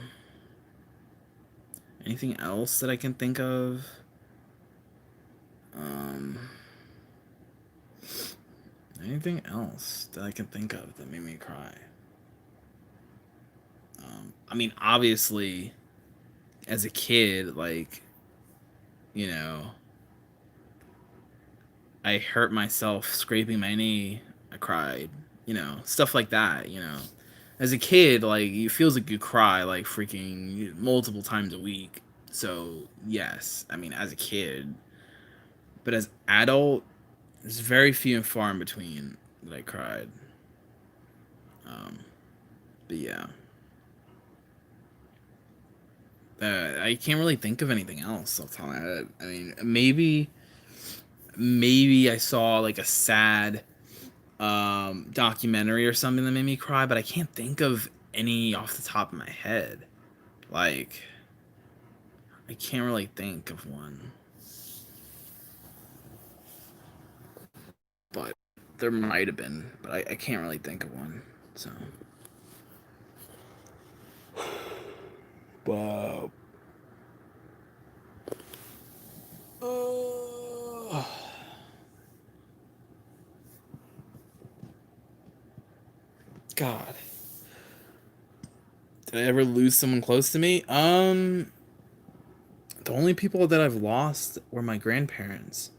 Anything else that I can think of? Um, Anything else that I can think of that made me cry? I mean, obviously, as a kid, like, you know, I hurt myself scraping my knee. I cried, stuff like that, As a kid, like, it feels like you cry, like, freaking multiple times a week. So, yes, I mean, as a kid. But as adult, there's very few and far in between that I cried. Um, but yeah. I can't really think of anything else off the top of my head. I mean, maybe I saw like a sad documentary or something that made me cry, but I can't think of any off the top of my head. Like, I can't really think of one, but there might have been, but I can't really think of one. So, but uh, God, did I ever lose someone close to me? The only people that I've lost were my grandparents,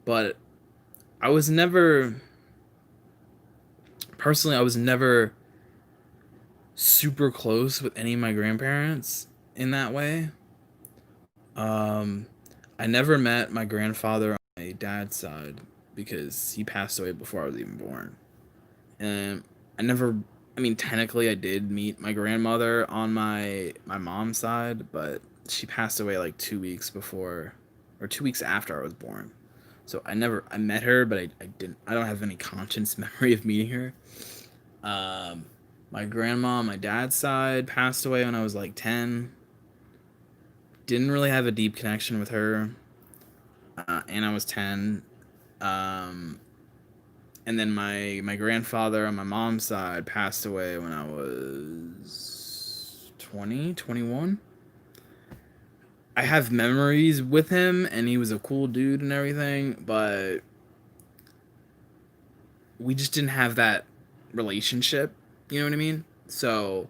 but I was never personally. I was never super close with any of my grandparents in that way. Um, I never met my grandfather on my dad's side because he passed away before I was even born. And I never, I mean, technically I did meet my grandmother on my mom's side, but she passed away like 2 weeks before, or 2 weeks after I was born. So I met her, but I don't have any conscious memory of meeting her. Um, my grandma on my dad's side passed away when I was like 10. Didn't really have a deep connection with her, and I was 10. Um, and then my grandfather on my mom's side passed away when I was 20, 21. I have memories with him, and he was a cool dude and everything, but we just didn't have that relationship. You know what I mean? So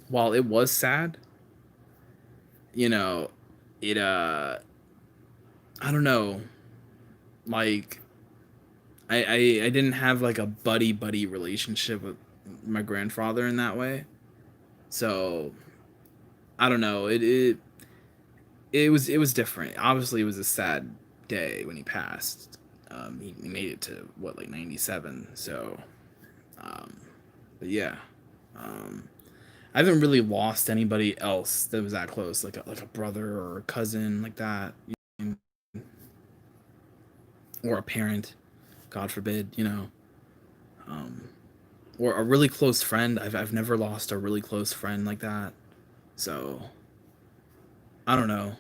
while it was sad, you know, it I don't know, like I didn't have like a buddy relationship with my grandfather in that way. So I don't know. It was different. Obviously, it was a sad day when he passed. He made it to what, like 97. So, um, but yeah, um, I haven't really lost anybody else that was that close, like a brother or a cousin like that, or a parent. God forbid, um, or a really close friend. I've never lost a really close friend like that. So I don't know.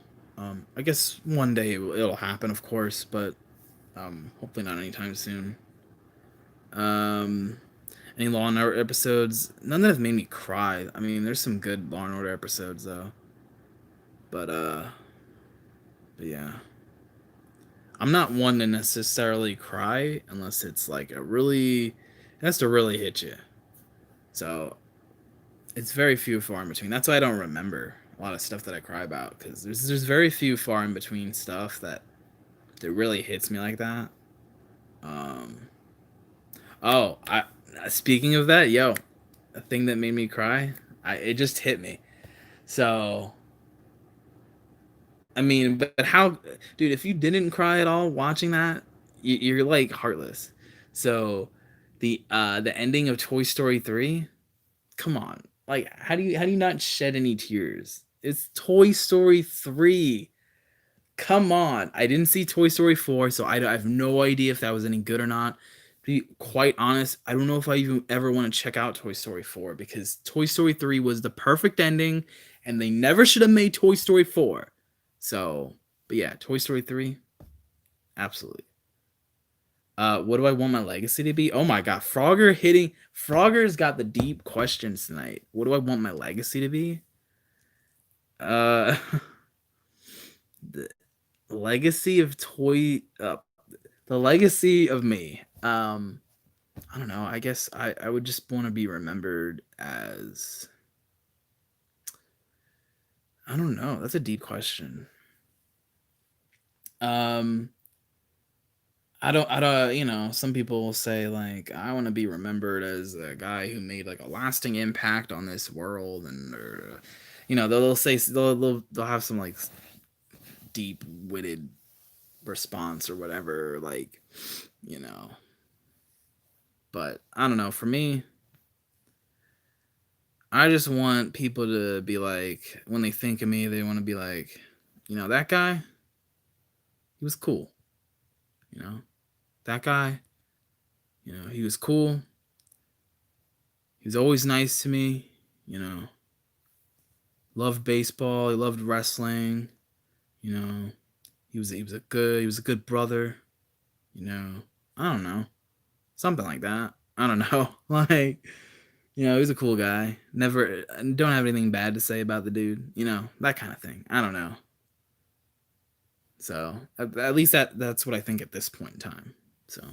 I guess one day it'll happen, of course, but hopefully not anytime soon. Um, any Law and Order episodes? None that have made me cry. I mean, there's some good Law and Order episodes though, but but yeah, I'm not one to necessarily cry unless it's like a really, it has to really hit you. So it's very few far in between. That's why I don't remember a lot of stuff that I cry about because there's very few far in between stuff that really hits me like that. Um, oh, I speaking of that, yo, a thing that made me cry, it just hit me. So I mean, but how, dude? If you didn't cry at all watching that, you're like heartless. So the ending of Toy Story 3, come on, like how do you not shed any tears? It's Toy Story 3. Come on. I didn't see Toy Story 4, so I have no idea if that was any good or not. To be quite honest, I don't know if I even ever want to check out Toy Story 4 because Toy Story 3 was the perfect ending and they never should have made Toy Story 4. So, but yeah, Toy Story 3, absolutely. What do I want my legacy to be? Oh my god, Frogger's got the deep questions tonight. What do I want my legacy to be? Uh the legacy of the legacy of me. I don't know. I guess I would just want to be remembered as, I don't know. That's a deep question. Um, I don't, some people will say like I want to be remembered as a guy who made like a lasting impact on this world, and or, they'll say they'll have some like deep witted response or whatever, like, you know. But I don't know. For me, I just want people to be like, when they think of me, they want to be like, that guy, he was cool. You know, that guy, he was cool. He was always nice to me. You know, loved baseball. He loved wrestling. You know, he was a good brother. You know, I don't know, something like that. I don't know, like, he was a cool guy. Never, don't have anything bad to say about the dude. That kind of thing. I don't know. So at least that's what I think at this point in time. So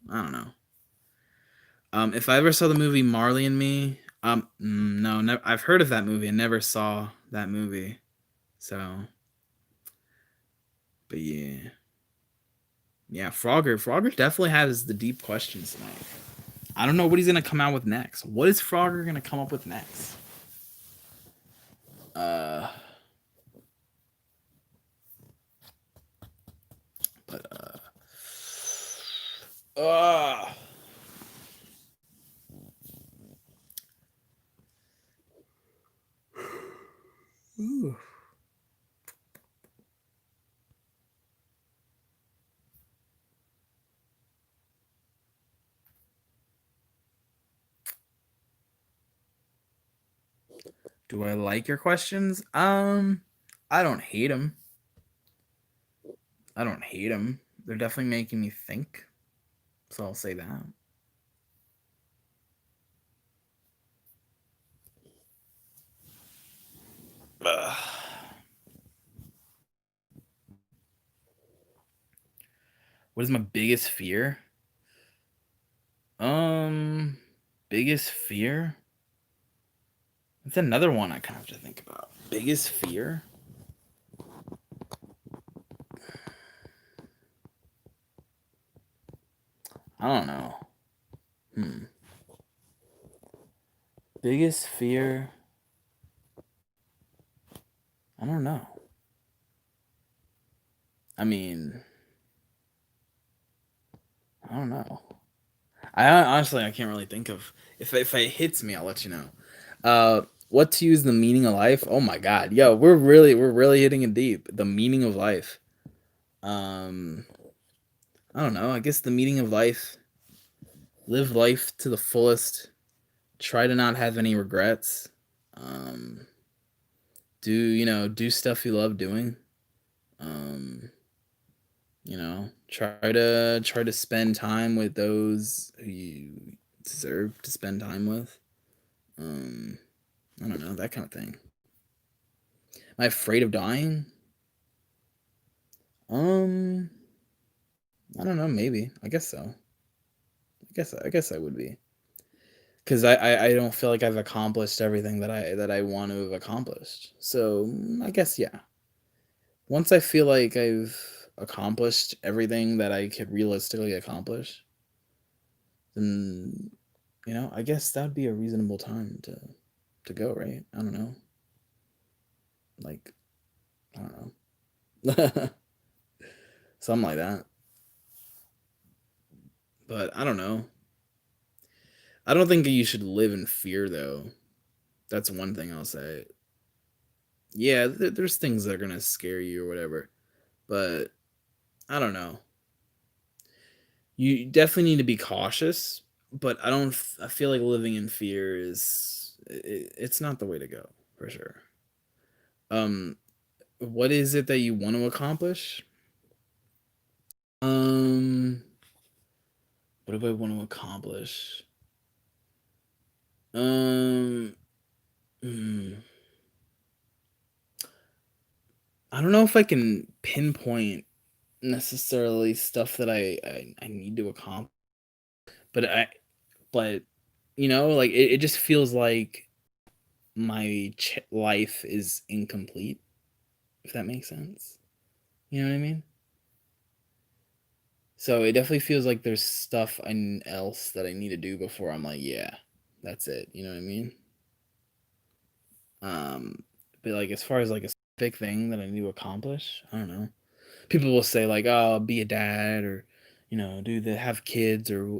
I don't know. If I ever saw the movie Marley and Me, no, I've heard of that movie and never saw that movie. So, but yeah, yeah, Frogger definitely has the deep questions tonight. I don't know what he's gonna come out with next. What is Frogger gonna come up with next? Uh, but uh, ooh. Do I like your questions? I don't hate them. I don't hate them. They're definitely making me think. So I'll say that. Ugh. What is my biggest fear? Um, biggest fear? That's another one I kind of have to think about. Biggest fear? I don't know. Hmm. Biggest fear? I don't know. I mean, I don't know. Honestly, I can't really think of, if it hits me, I'll let you know. What to use the meaning of life? Oh my god, yo, we're really hitting it deep. The meaning of life. Um, I don't know. I guess the meaning of life. Live life to the fullest. Try to not have any regrets. Um, do stuff you love doing. Um, try to spend time with those who you deserve to spend time with. Um, I don't know, that kind of thing. Am I afraid of dying? Um, I don't know, maybe. I guess so. I guess I would be. Because I don't feel like I've accomplished everything that I want to have accomplished. So I guess yeah. Once I feel like I've accomplished everything that I could realistically accomplish, then I guess that'd be a reasonable time to go, right? I don't know. Like, I don't know. Something like that. But I don't know. I don't think you should live in fear though. That's one thing I'll say. Yeah, there's things that are going to scare you or whatever. But I don't know. You definitely need to be cautious, but I feel like living in fear it's not the way to go, for sure. Um what is it that you want to accomplish? Um what do I want to accomplish? Um hmm, I don't know if I can pinpoint necessarily stuff that I need to accomplish, but but like it just feels like my life is incomplete, if that makes sense. You know what I mean? So it definitely feels like there's stuff else that I need to do before I'm like, yeah, that's it. You know what I mean? Um, but like as far as like a big thing that I need to accomplish, I don't know. People will say like, "Oh, be a dad," or do the have kids, or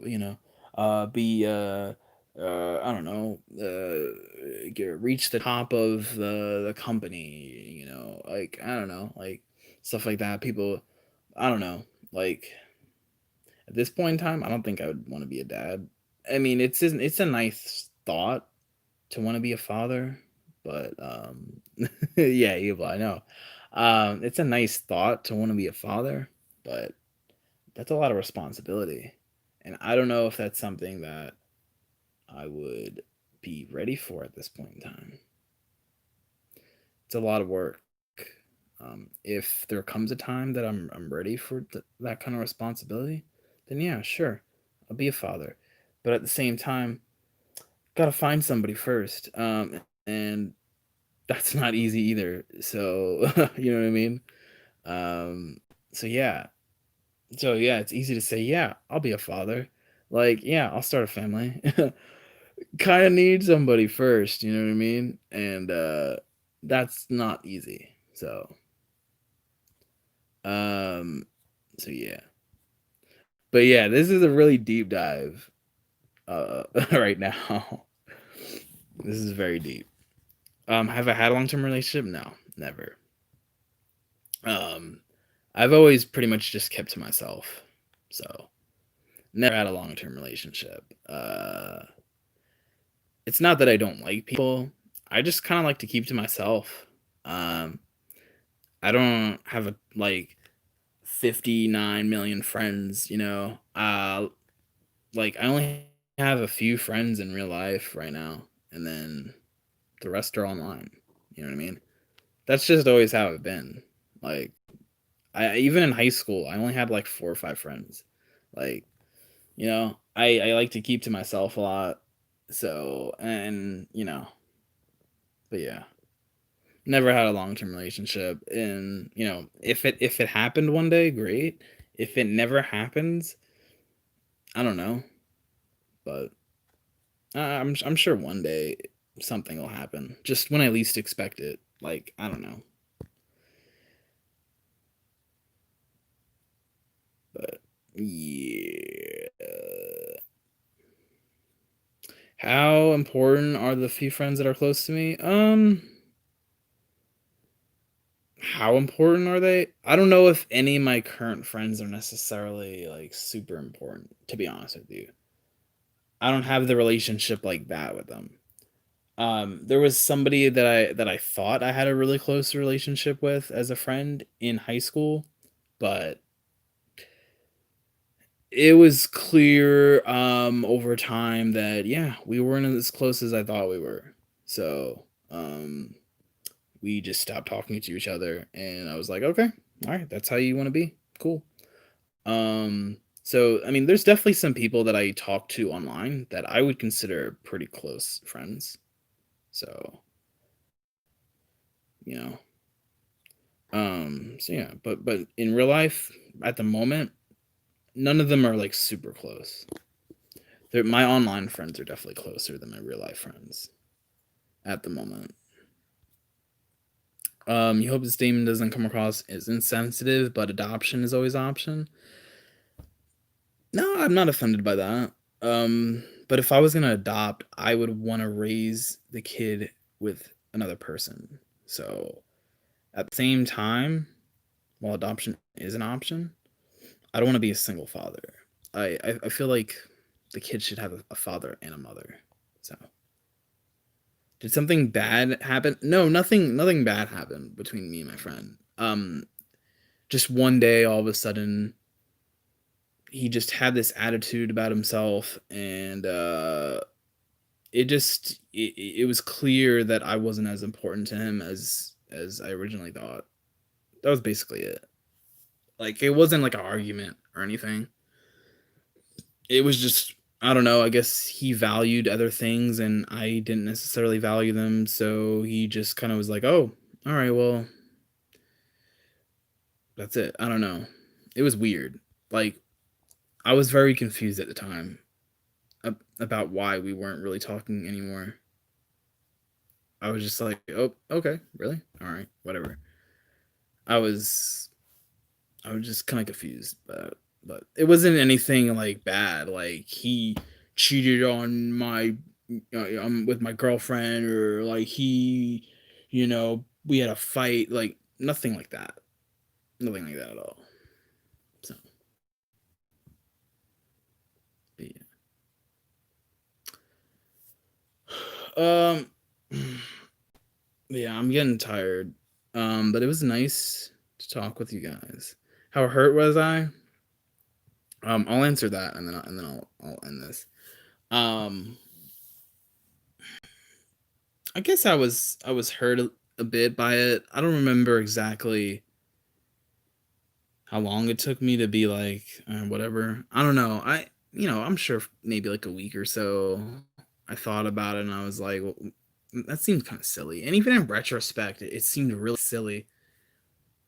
be I don't know, reach the top of the company. Like I don't know, like stuff like that. People, I don't know, like at this point in time, I don't think I would want to be a dad. I mean, it's a nice thought to want to be a father, but yeah, evil. I know. It's a nice thought to want to be a father, but that's a lot of responsibility, and I don't know if that's something that I would be ready for at this point in time. It's a lot of work. If there comes a time that I'm ready for that kind of responsibility, then yeah, sure, I'll be a father. But at the same time, gotta find somebody first, and that's not easy either. So you know what I mean. Um, so yeah, it's easy to say, yeah, I'll be a father. Like, yeah, I'll start a family. Kind of need somebody first, you know what I mean? And that's not easy. Um, so yeah. But yeah, this is a really deep dive right now. This is very deep. Have I had a long-term relationship? No, never. Um, I've always pretty much just kept to myself. So, never had a long-term relationship. It's not that I don't like people. I just kind of like to keep to myself. Um, I don't have 59 million friends, like I only have a few friends in real life right now, and then the rest are online. You know what I mean? That's just always how it's been. Like I even in high school, I only had like 4 or 5 friends. Like, I like to keep to myself a lot. So, and but yeah, never had a long-term relationship, and if it happened one day, great. If it never happens, I don't know, but I'm sure one day something will happen, just when I least expect it. Like, I don't know, but yeah. How important are the few friends that are close to me? How important are they? I don't know if any of my current friends are necessarily like super important, to be honest with you. I don't have the relationship like that with them. There was somebody that I thought I had a really close relationship with as a friend in high school, but it was clear over time that yeah, we weren't as close as I thought we were. So, we just stopped talking to each other and I was like, "Okay. All right, that's how you want to be. Cool." So I mean, there's definitely some people that I talk to online that I would consider pretty close friends. So, you know, so yeah, but in real life at the moment, none of them are like super close. My online friends are definitely closer than my real life friends at the moment. You hope this statement doesn't come across as insensitive, but adoption is always option. No, I'm not offended by that. But if I was gonna adopt, I would want to raise the kid with another person. So at the same time, while adoption is an option, I don't want to be a single father. I feel like the kid should have a father and a mother. So did something bad happen? No, nothing bad happened between me and my friend. Just one day all of a sudden he just had this attitude about himself and it was clear that I wasn't as important to him as I originally thought. That was basically it. Like it wasn't like an argument or anything. It was just I don't know, I guess he valued other things and I didn't necessarily value them, so he just kind of was like, "Oh, all right, well, that's it." I don't know. It was weird. Like I was very confused at the time about why we weren't really talking anymore. I was just like, "Oh, okay, really? All right, whatever." I was I was just kind of confused, but it wasn't anything like bad. Like he cheated on my with my girlfriend, or like we had a fight. Like nothing like that. Nothing like that at all. So, but yeah. Yeah, I'm getting tired. But it was nice to talk with you guys. How hurt was I? I'll answer that and then I'll end this. Um, I guess I was hurt a bit by it. I don't remember exactly how long it took me to be like whatever. I don't know. I'm sure maybe like a week or so. I thought about it and I was like, well, that seems kind of silly. And even in retrospect, it seemed really silly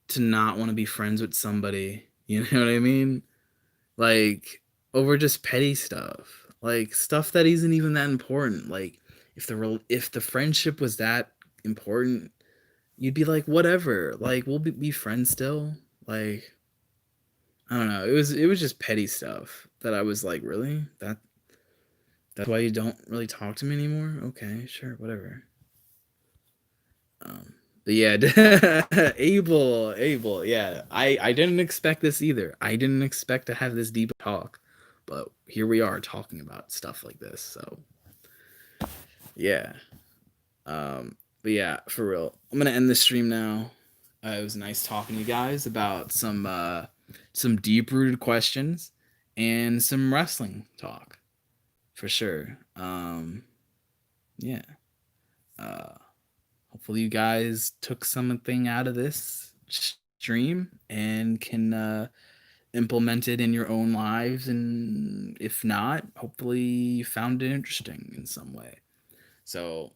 to not want to be friends with somebody. You know what I mean? Like over just petty stuff, like stuff that isn't even that important. Like if the friendship was that important, you'd be like, whatever. Like we'll be friends still. Like I don't know. It was just petty stuff that I was like, really that's why you don't really talk to me anymore. Okay, sure, whatever. Um, but yeah, Abel, yeah. I didn't expect this either. I didn't expect to have this deep talk, but here we are talking about stuff like this. So yeah. But yeah, for real. I'm gonna end the stream now. It was nice talking to you guys about some deep rooted questions and some wrestling talk for sure. Yeah. Uh Hopefully you guys took something out of this stream and can implement it in your own lives, and if not, hopefully you found it interesting in some way. So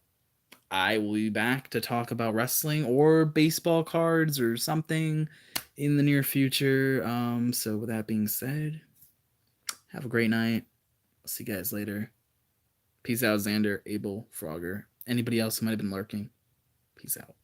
I will be back to talk about wrestling or baseball cards or something in the near future. So with that being said, have a great night. I'll see you guys later. Peace out, Xander, Abel, Frogger, anybody else who might have been lurking. Peace out.